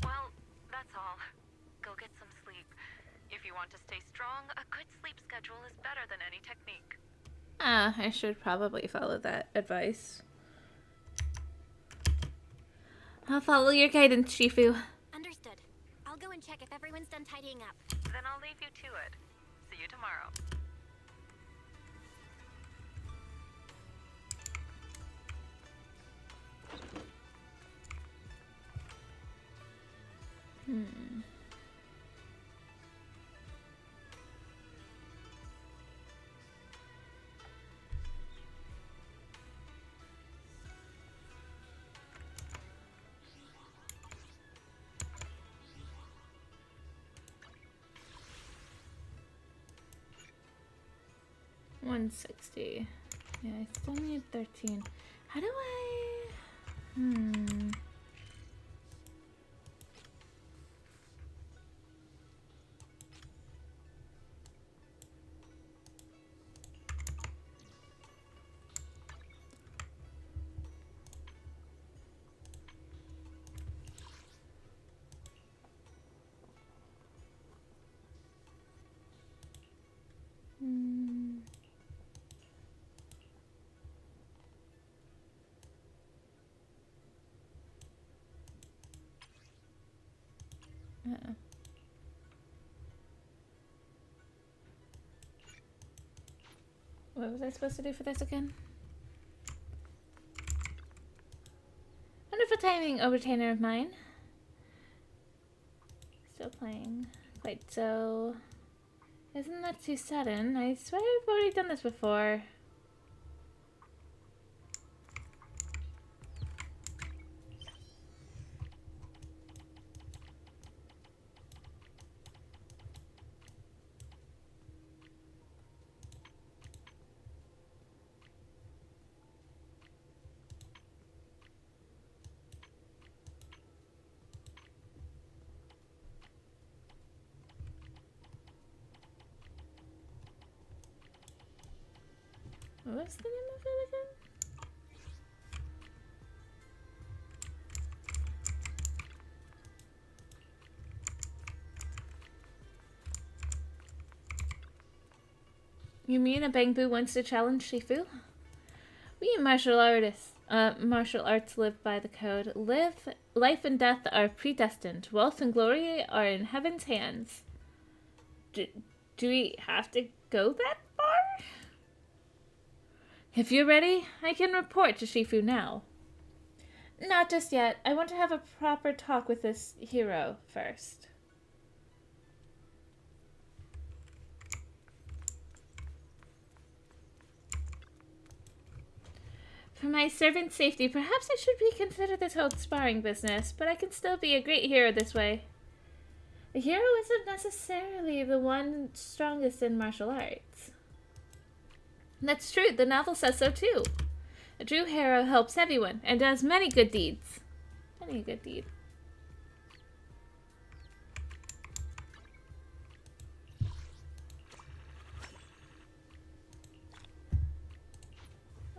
Well, that's all. Go get some sleep. If you want to stay strong, a good sleep schedule is better than any technique. I should probably follow that advice. I'll follow your guidance, Shifu. Understood. I'll go and check if everyone's done tidying up. Then I'll leave you to it. See you tomorrow. $160. Yeah, I still need 13. How do I... What was I supposed to do for this again? Wonderful timing, overtainer of mine. Still playing. Quite so. Isn't that too sudden? I swear I've already done this before. What's the name of it again? You mean a Bangbu wants to challenge Shifu? We martial arts live by the code. Life and death are predestined. Wealth and glory are in heaven's hands. Do we have to go that far? If you're ready, I can report to Shifu now. Not just yet. I want to have a proper talk with this hero first. For my servant's safety, perhaps I should reconsider this whole sparring business, but I can still be a great hero this way. A hero isn't necessarily the one strongest in martial arts. That's true, the novel says so too. A true hero helps everyone and does many good deeds. Many good deeds.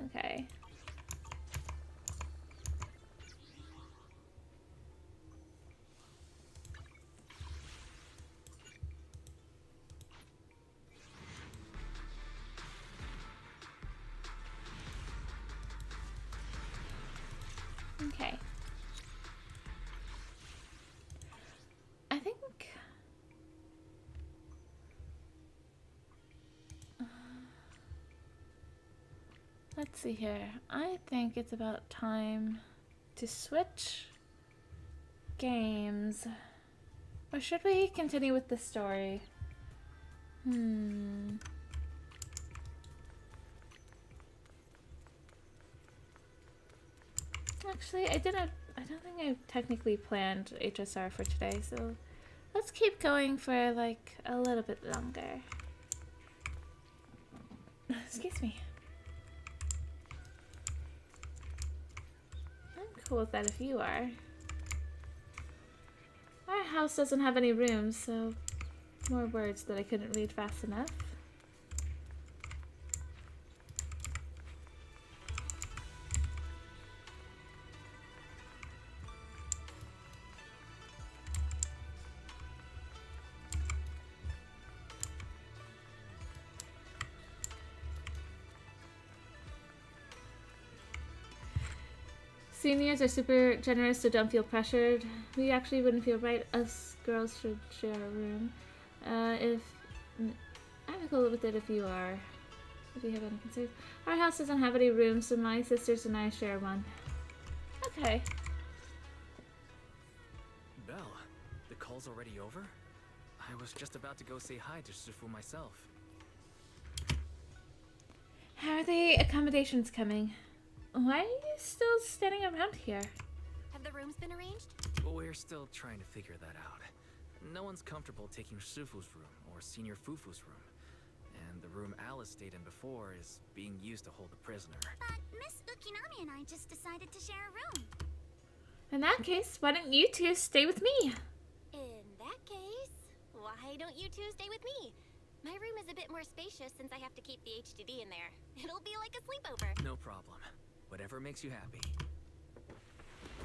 Okay. Okay. I think... let's see here. I think it's about time to switch games. Or should we continue with the story? Actually, I don't think I technically planned HSR for today, so let's keep going for like a little bit longer. Excuse me. I'm cool with that if you are. Our house doesn't have any rooms, so more words that I couldn't read fast enough. Seniors are super generous, so don't feel pressured. We actually wouldn't feel right. Us girls should share a room. I'm cool with it if you are. If you have any concerns. Our house doesn't have any rooms, so my sisters and I share one. Okay. Belle, the call's already over? I was just about to go say hi to Shifu myself. How are the accommodations coming? Why are you still standing around here? Have the rooms been arranged? We're still trying to figure that out. No one's comfortable taking Shifu's room or Senior Fufu's room. And the room Alice stayed in before is being used to hold the prisoner. But Miss Ukinami and I just decided to share a room. In that case, why don't you two stay with me? In that case, why don't you two stay with me? My room is a bit more spacious since I have to keep the HDD in there. It'll be like a sleepover. No problem. Whatever makes you happy.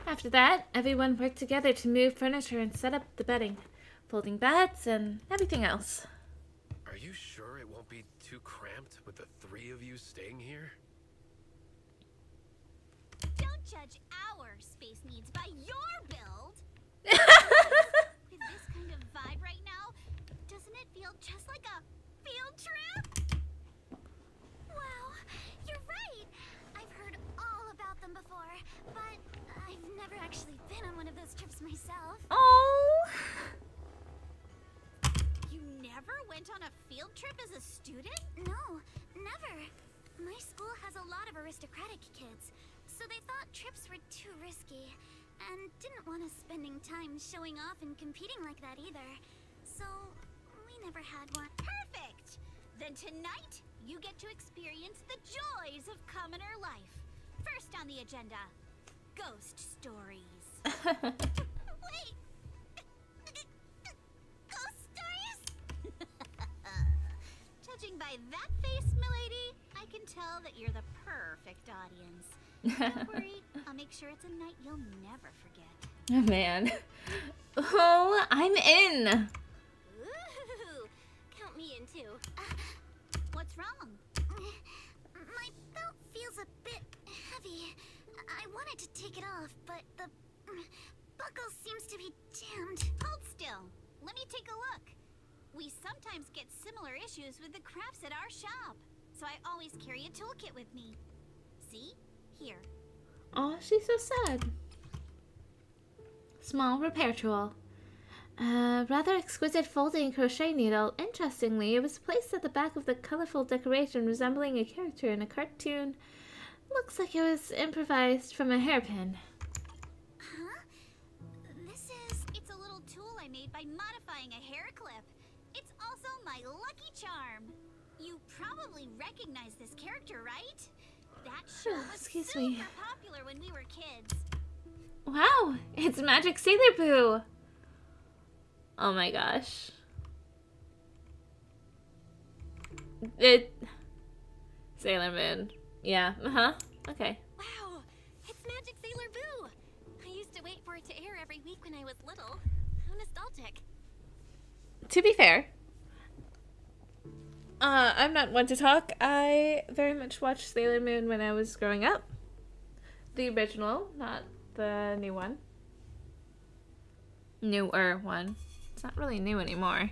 After that, everyone worked together to move furniture and set up the bedding, folding beds, and everything else. Are you sure it won't be too cramped with the three of you staying here? Don't judge our space needs by your build. With this kind of vibe right now, doesn't it feel just like a field trip? Wow, you're right. I've heard all about them before, but I've never actually been on one of those trips myself. Oh! You never went on a field trip as a student? No, never. My school has a lot of aristocratic kids, so they thought trips were too risky, and didn't want us spending time showing off and competing like that either. So, we never had one. Perfect! Then tonight, you get to experience the joys of commoner life. First on the agenda, ghost stories. Wait! Ghost stories? Judging by that face, milady, I can tell that you're the perfect audience. Don't worry, I'll make sure it's a night you'll never forget. Oh, man. Oh, I'm in! Ooh, count me in too. What's wrong? My belt feels a bit See, I wanted to take it off, but the buckle seems to be jammed. Hold still. Let me take a look. We sometimes get similar issues with the crafts at our shop, so I always carry a toolkit with me. See? Here. Oh, she's so sad. Small repair tool. Rather exquisite folding crochet needle. Interestingly, it was placed at the back of the colorful decoration resembling a character in a cartoon. Looks like it was improvised from a hairpin. Huh? It's a little tool I made by modifying a hair clip. It's also my lucky charm. You probably recognize this character, right? That show was super popular when we were kids. Wow, it's Magic Sailor Boo. Oh my gosh. Sailor Moon. Yeah, okay. Wow, it's Magic Sailor Boo. I used to wait for it to air every week when I was little. How nostalgic. To be fair, I'm not one to talk. I very much watched Sailor Moon when I was growing up. The original, not the new one. Newer one. It's not really new anymore.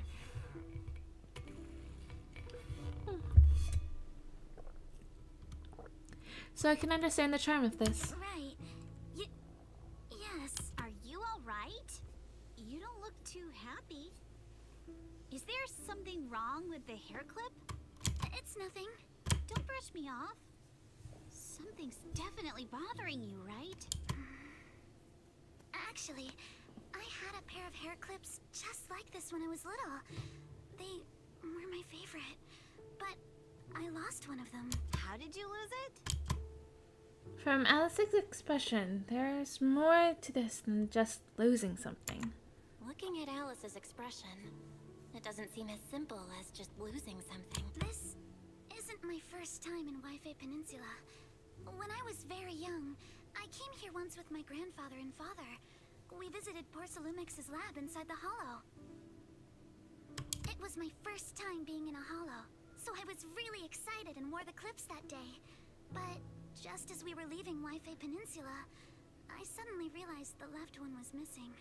So I can understand the charm of this. Right. Yes. Are you all right? You don't look too happy. Is there something wrong with the hair clip? It's nothing. Don't brush me off. Something's definitely bothering you, right? Actually, I had a pair of hair clips just like this when I was little. They were my favorite, but I lost one of them. How did you lose it? From Alice's expression, there's more to this than just losing something. Looking at Alice's expression, it doesn't seem as simple as just losing something. This isn't my first time in Wi-Fi Peninsula. When I was very young, I came here once with my grandfather and father. We visited Porcelumix's lab inside the hollow. It was my first time being in a hollow, so I was really excited and wore the clips that day. But just as we were leaving Wi-Fi Peninsula, I suddenly realized the left one was missing.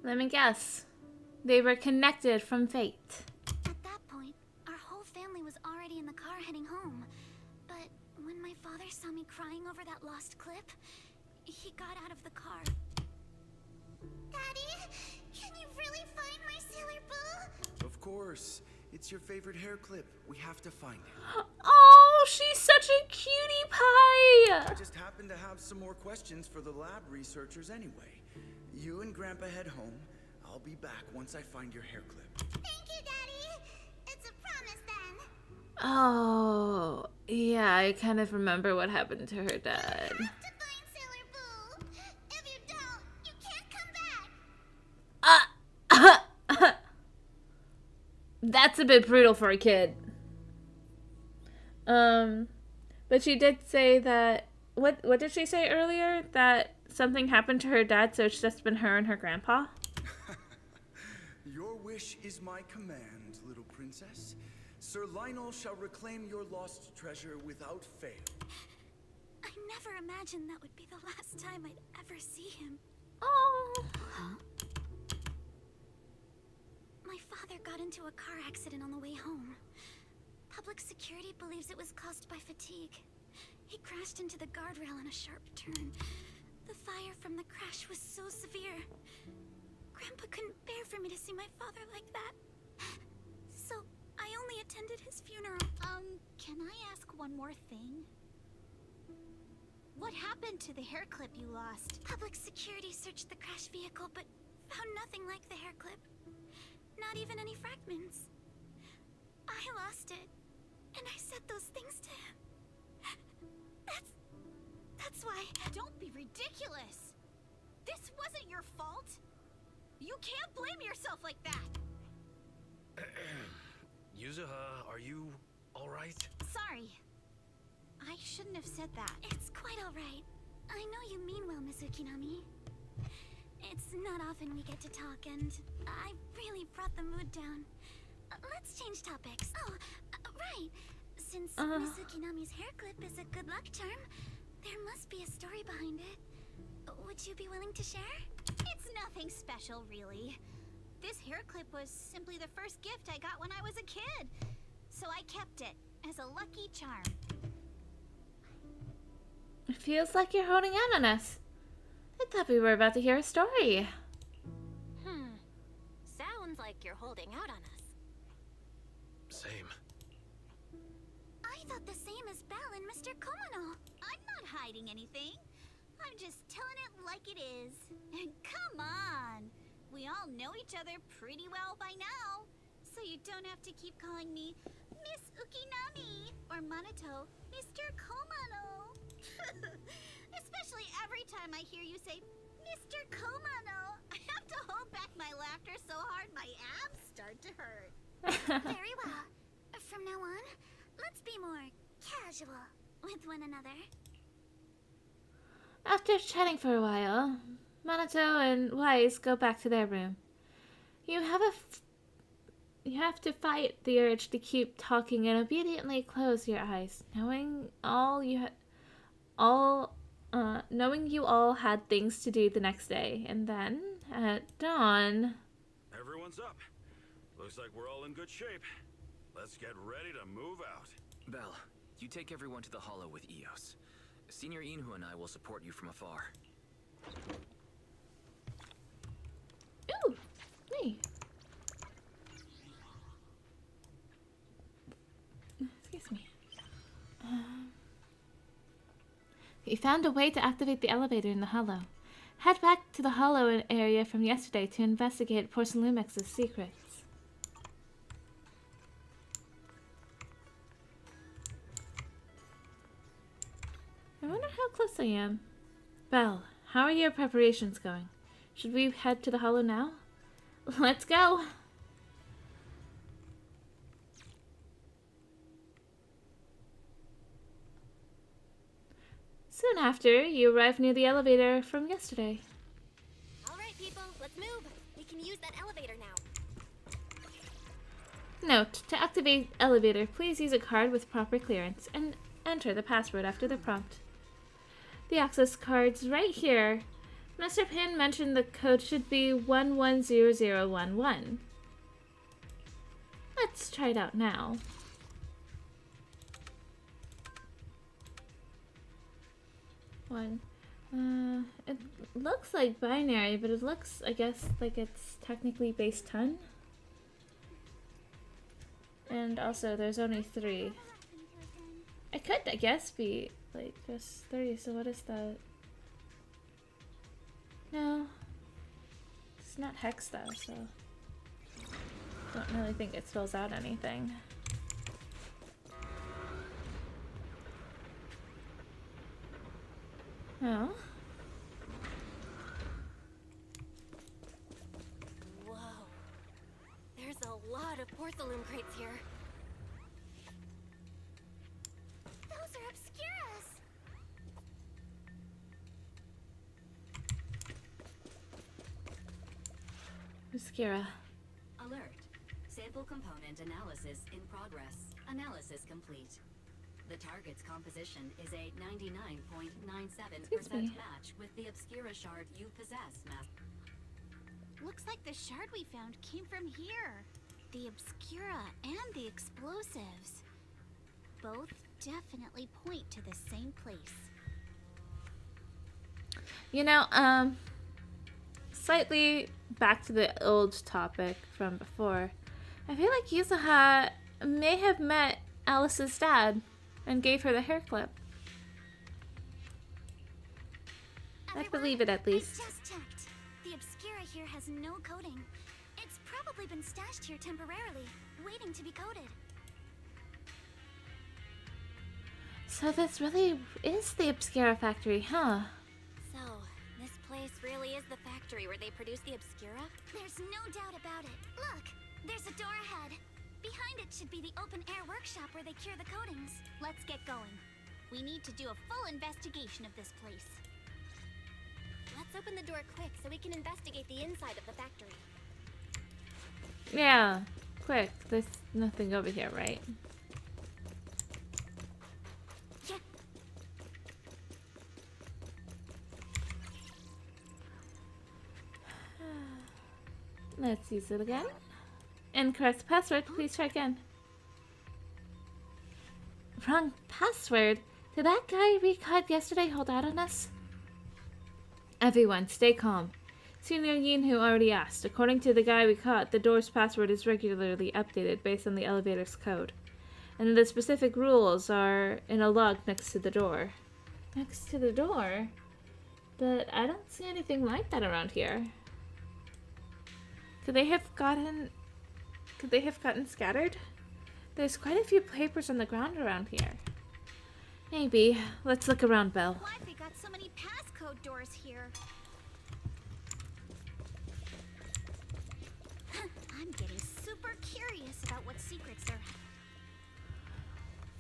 Let me guess. They were connected from fate. At that point, our whole family was already in the car heading home. But when my father saw me crying over that lost clip, he got out of the car. Daddy, can you really find my Sailor Boo? Of course. It's your favorite hair clip. We have to find it. Oh, she's such a cutie pie! I just happen to have some more questions for the lab researchers anyway. You and Grandpa head home. I'll be back once I find your hair clip. Thank you, Daddy. It's a promise then. Oh, yeah, I kind of remember what happened to her dad. You have to find Sailor Boo. If you don't, you can't come back. That's a bit brutal for a kid. But she did say that, what did she say earlier? That something happened to her dad, so it's just been her and her grandpa? Your wish is my command, little princess. Sir Lionel shall reclaim your lost treasure without fail. I never imagined that would be the last time I'd ever see him. Oh. Huh? My father got into a car accident on the way home. Public security believes it was caused by fatigue. He crashed into the guardrail on a sharp turn. The fire from the crash was so severe. Grandpa couldn't bear for me to see my father like that. So I only attended his funeral. Can I ask one more thing? What happened to the hair clip you lost? Public security searched the crash vehicle, but found nothing like the hair clip. Not even any fragments. I lost it, and I said those things to him. That's why. Don't be ridiculous! This wasn't your fault! You can't blame yourself like that! Yuzuha, are you alright? Sorry. I shouldn't have said that. It's quite alright. I know you mean well, Miss Ukinami. It's not often we get to talk, and I really brought the mood down. Let's change topics. Oh, right. Since Miss Ukinami's hair clip is a good luck charm, there must be a story behind it. Would you be willing to share? It's nothing special, really. This hair clip was simply the first gift I got when I was a kid. So I kept it as a lucky charm. It feels like you're holding out on us. I thought we were about to hear a story. Sounds like you're holding out on us. Same. I thought the same as Belle and Mr. Komono. I'm not hiding anything. I'm just telling it like it is. And come on! We all know each other pretty well by now. So you don't have to keep calling me Miss Ukinami or Manato Mr. Komono. Especially every time I hear you say Mr. Komono. I have to hold back my laughter so hard my abs start to hurt. Very well. From now on, let's be more casual with one another. After chatting for a while, Manato and Wise go back to their room. You have to fight the urge to keep talking and obediently close your eyes, knowing knowing you all had things to do the next day. And then, at dawn... Everyone's up. Looks like we're all in good shape. Let's get ready to move out. Belle, you take everyone to the Hollow with Eos. Senior Inhu and I will support you from afar. Ooh, me. Excuse me. You found a way to activate the elevator in the Hollow. Head back to the Hollow area from yesterday to investigate Porcelumex's secrets. I wonder how close I am. Belle, how are your preparations going? Should we head to the Hollow now? Let's go! Soon after, you arrive near the elevator from yesterday. Alright, people, let's move. We can use that elevator now. Note, to activate elevator, please use a card with proper clearance and enter the password after the prompt. The access card's right here. Mr. Pin mentioned the code should be 110011. Let's try it out now. It looks like binary, but it looks, I guess, like it's technically base 10. And also, there's only 3. I could, I guess, be like just 3, so what is that? No. It's not hex though, so don't really think it spells out anything. Oh. Whoa. There's a lot of porcelain crates here. Those are Obscuras! Obscura. Alert. Sample component analysis in progress. Analysis complete. The target's composition is a 99.97% match with the Obscura shard you possess, Master. Looks like the shard we found came from here. The Obscura and the explosives. Both definitely point to the same place. You know, slightly back to the old topic from before. I feel like Yuzuha may have met Alice's dad and gave her the hair clip. I believe it at least. I just checked. The Obscura here has no coating. It's probably been stashed here temporarily, waiting to be coated. So this really is the Obscura factory, huh? So, this place really is the factory where they produce the Obscura? There's no doubt about it. Look, there's a door ahead. Behind it should be the open-air workshop where they cure the coatings. Let's get going. We need to do a full investigation of this place. Let's open the door quick so we can investigate the inside of the factory. Yeah, quick. There's nothing over here, right? Let's use it again. Incorrect password. Please try again. Wrong password? Did that guy we caught yesterday hold out on us? Everyone, stay calm. Senior Yin who already asked. According to the guy we caught, the door's password is regularly updated based on the elevator's code. And the specific rules are in a log next to the door. Next to the door? But I don't see anything like that around here. Could they have gotten scattered? There's quite a few papers on the ground around here. Maybe. Let's look around, Belle. Why they got so many passcode doors here? I'm getting super curious about what secrets there.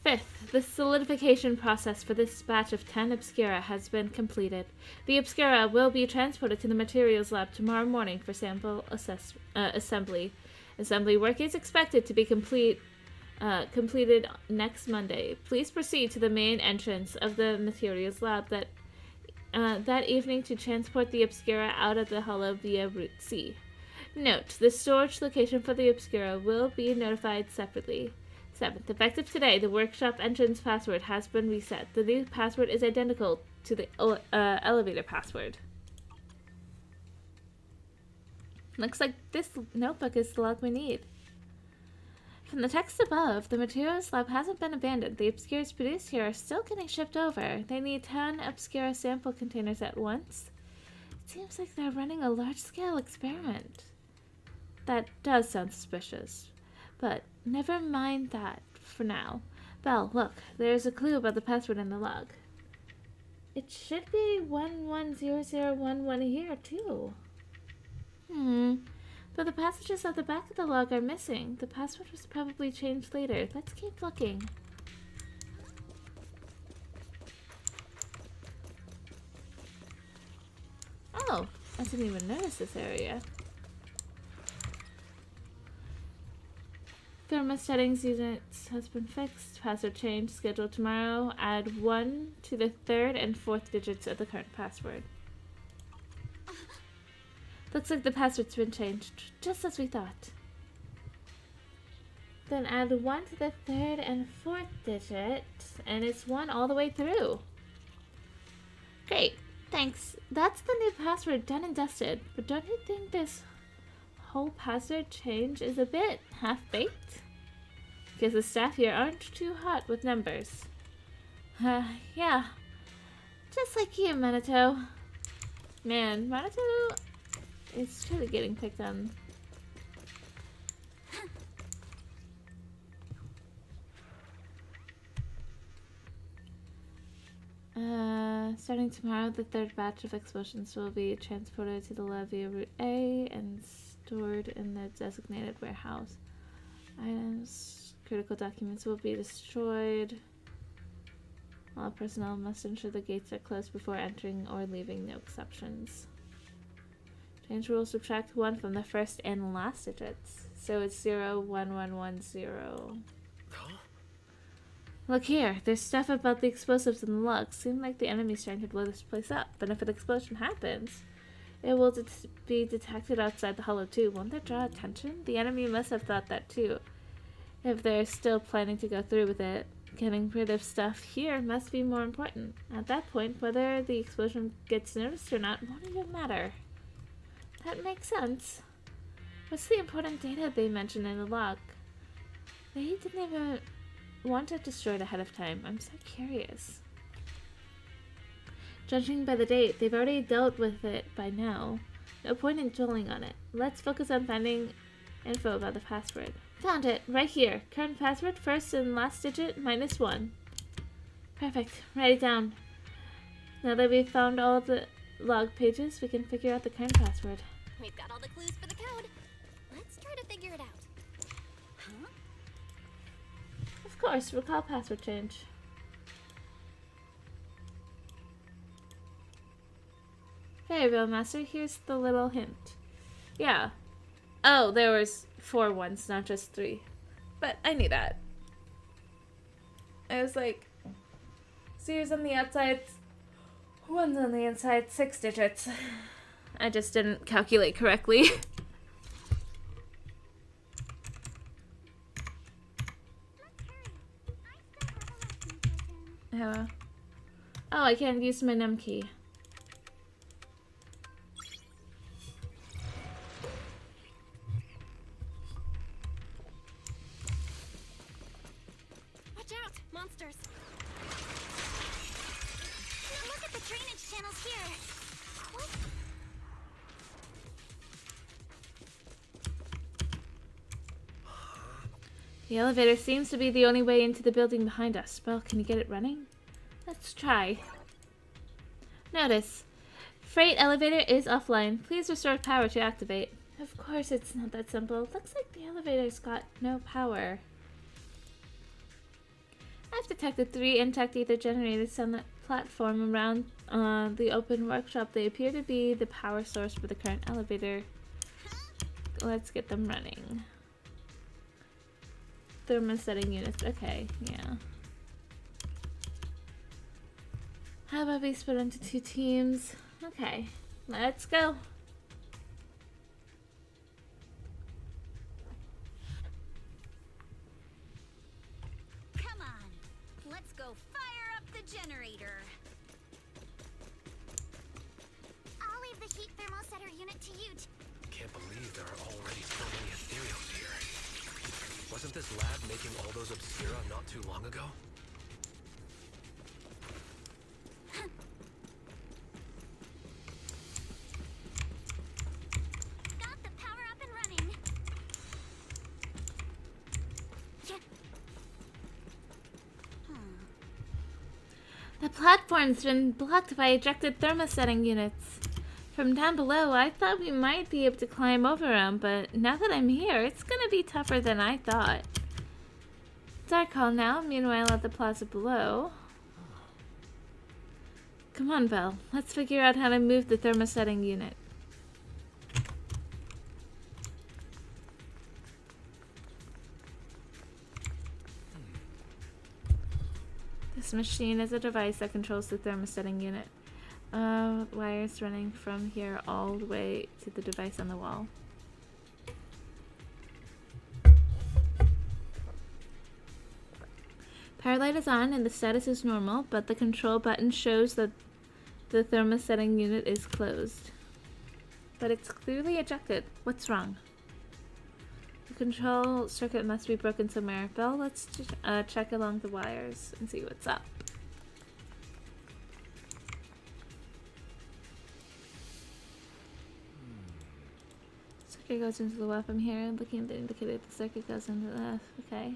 Fifth, the solidification process for this batch of 10 Obscura has been completed. The Obscura will be transported to the materials lab tomorrow morning for sample assembly. Assembly work is expected to be completed next Monday. Please proceed to the main entrance of the materials lab that evening to transport the Obscura out of the hollow via Route C. Note, the storage location for the Obscura will be notified separately. 7th, effective today, the workshop entrance password has been reset. The new password is identical to the elevator password. Looks like this notebook is the log we need. From the text above, the materials lab hasn't been abandoned. The Obscuras produced here are still getting shipped over. They need 10 Obscura sample containers at once. It seems like they're running a large-scale experiment. That does sound suspicious. But never mind that for now. Belle, look, there's a clue about the password in the log. It should be 110011 here, too. But the passages at the back of the log are missing. The password was probably changed later. Let's keep looking. Oh, I didn't even notice this area. Thermos settings units has been fixed. Password change scheduled tomorrow. Add 1 to the 3rd and 4th digits of the current password. Looks like the password's been changed, just as we thought. Then add 1 to the 3rd and 4th digit, and it's 1 all the way through. Great, thanks. That's the new password, done and dusted. But don't you think this whole password change is a bit half-baked? Because the staff here aren't too hot with numbers. Yeah. Just like you, Minato. Man, Minato is truly getting picked on. Starting tomorrow, the 3rd batch of explosions will be transported to the lab via Route A and stored in the designated warehouse. Items, critical documents will be destroyed. All personnel must ensure the gates are closed before entering or leaving, no exceptions. Change rules, subtract 1 from the first and last digits. So it's 01110. Huh? Look here, there's stuff about the explosives in the log. Seems like the enemy's trying to blow this place up. But if an explosion happens, it will be detected outside the hollow too. Won't that draw attention? The enemy must have thought that too. If they're still planning to go through with it, getting rid of stuff here must be more important. At that point, whether the explosion gets noticed or not won't even matter. That makes sense. What's the important data they mentioned in the log? They didn't even want it destroyed ahead of time. I'm so curious. Judging by the date, they've already dealt with it by now. No point in dwelling on it. Let's focus on finding info about the password. Found it! Right here. Current password, first and last digit, -1. Perfect. Write it down. Now that we've found all the log pages, we can figure out the current password. We've got all the clues for the code. Let's try to figure it out. Huh? Of course, recall password change. Okay, Real Master, here's the little hint. Yeah. Oh, there was 4 ones, not just 3. But I knew that. I was like, 0's on the outside, 1's on the inside, 6 digits. I just didn't calculate correctly. Oh, I can't use my num key. Watch out, monsters. Now look at the drainage channels here. What? The elevator seems to be the only way into the building behind us. Well, can you get it running? Let's try. Notice. Freight elevator is offline. Please restore power to activate. Of course it's not that simple. Looks like the elevator's got no power. I've detected 3 intact ether generators on the platform around the open workshop. They appear to be the power source for the current elevator. Let's get them running. Thermosetting units. Okay, yeah. How about we split into 2 teams? Okay, let's go. Come on, let's go fire up the generator. I'll leave the heat thermosetter unit to you. Can't believe there are already so many ethereals here. Wasn't this lab making all those Obscura not too long ago? Got the power up and running. The platform's been blocked by ejected thermosetting units. From down below, I thought we might be able to climb over them, but now that I'm here, it's gonna be tougher than I thought. Dark hall now, meanwhile at the plaza below. Come on, Belle. Let's figure out how to move the thermosetting unit. This machine is a device that controls the thermosetting unit. Wires running from here all the way to the device on the wall. Power light is on and the status is normal, but the control button shows that the thermosetting unit is closed. But it's clearly ejected. What's wrong? The control circuit must be broken somewhere. Belle, let's check along the wires and see what's up. Circuit goes into the weapon here. Looking at the indicator, the circuit goes into the... Okay.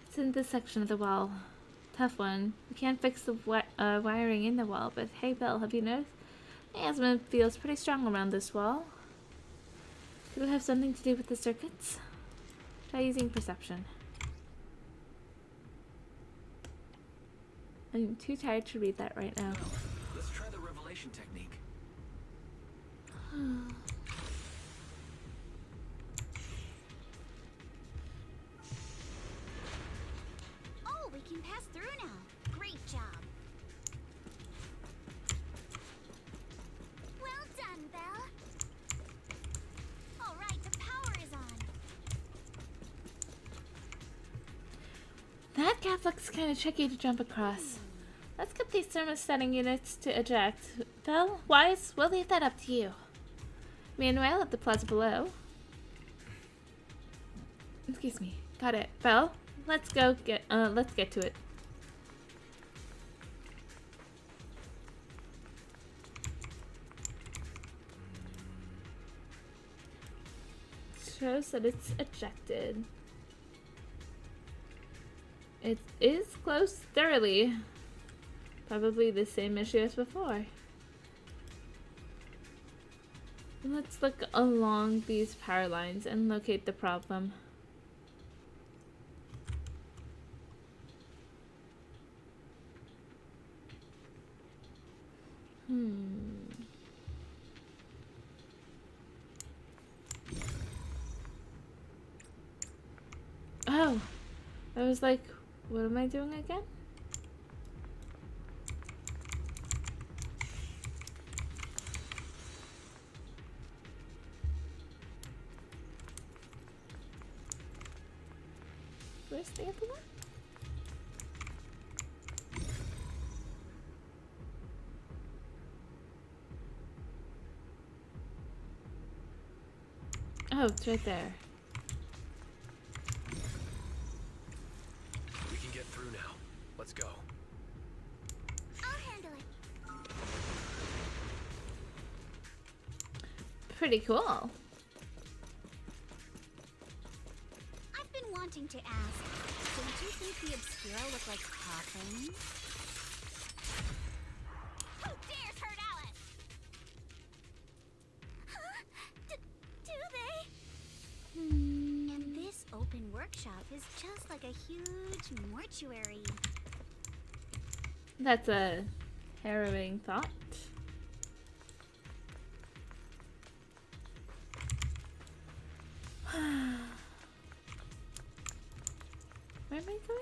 It's in this section of the wall. Tough one. We can't fix the wiring in the wall, but hey, Belle, have you noticed? The asthma feels pretty strong around this wall. Could it have something to do with the circuits? Try using perception. I'm too tired to read that right now. Let's try the revelation technique. Oh, we can pass through now. Great job. Well done, Belle. All right, the power is on. That gap looks kind of tricky to jump across. Let's get these thermosetting units to eject. Belle, Wise, we'll leave that up to you. Meanwhile, at the plaza below. Excuse me. Got it. Belle, let's get to it. Shows that it's ejected. It is closed thoroughly. Probably the same issue as before. Let's look along these power lines and locate the problem. Oh, I was like, what am I doing again? Where's the other one? Oh, it's right there. We can get through now. Let's go. I'll handle it. Pretty cool. I've been wanting to ask, don't you think the Obscura look like popping? Who dares hurt Alice? Huh? Do they? And this open workshop is just like a huge mortuary. That's a harrowing thought. Where am I going?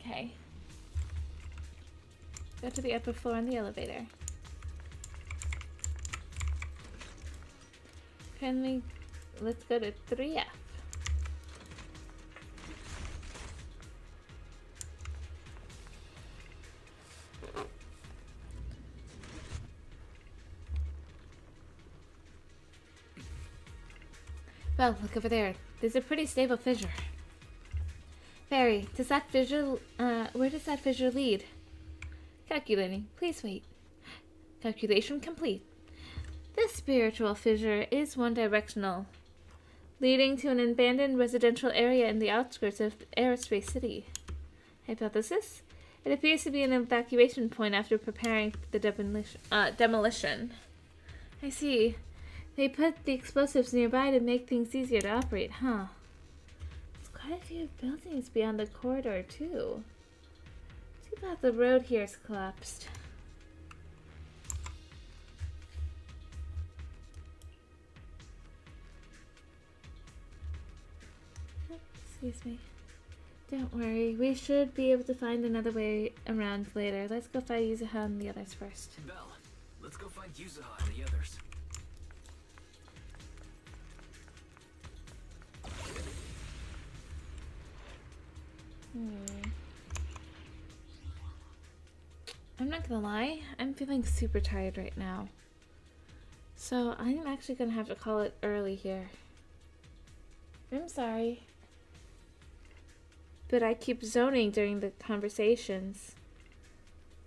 Okay. Go to the upper floor on the elevator. Let's go to 3F. Well, look over there. There's a pretty stable fissure. Barry, does that fissure, where does that fissure lead? Calculating. Please wait. Calculation complete. This spiritual fissure is one-directional, leading to an abandoned residential area in the outskirts of Aerospace City. Hypothesis? It appears to be an evacuation point after preparing the demolition. I see. They put the explosives nearby to make things easier to operate, huh? There's quite a few buildings beyond the corridor, too. Too bad the road here is collapsed. Excuse me. Don't worry, we should be able to find another way around later. Let's go find Yuzuha and the others first. Belle, let's go find Yuzuha and the others. I'm not gonna lie, I'm feeling super tired right now. So I'm actually gonna have to call it early here. I'm sorry. But I keep zoning during the conversations.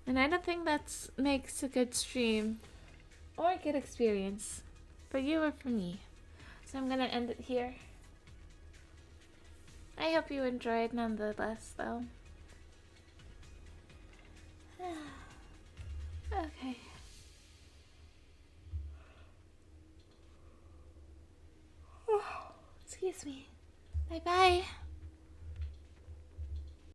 And I don't think that makes a good stream or a good experience for you or for me. So I'm gonna end it here. I hope you enjoyed nonetheless, though. Okay. Excuse me. Bye-bye.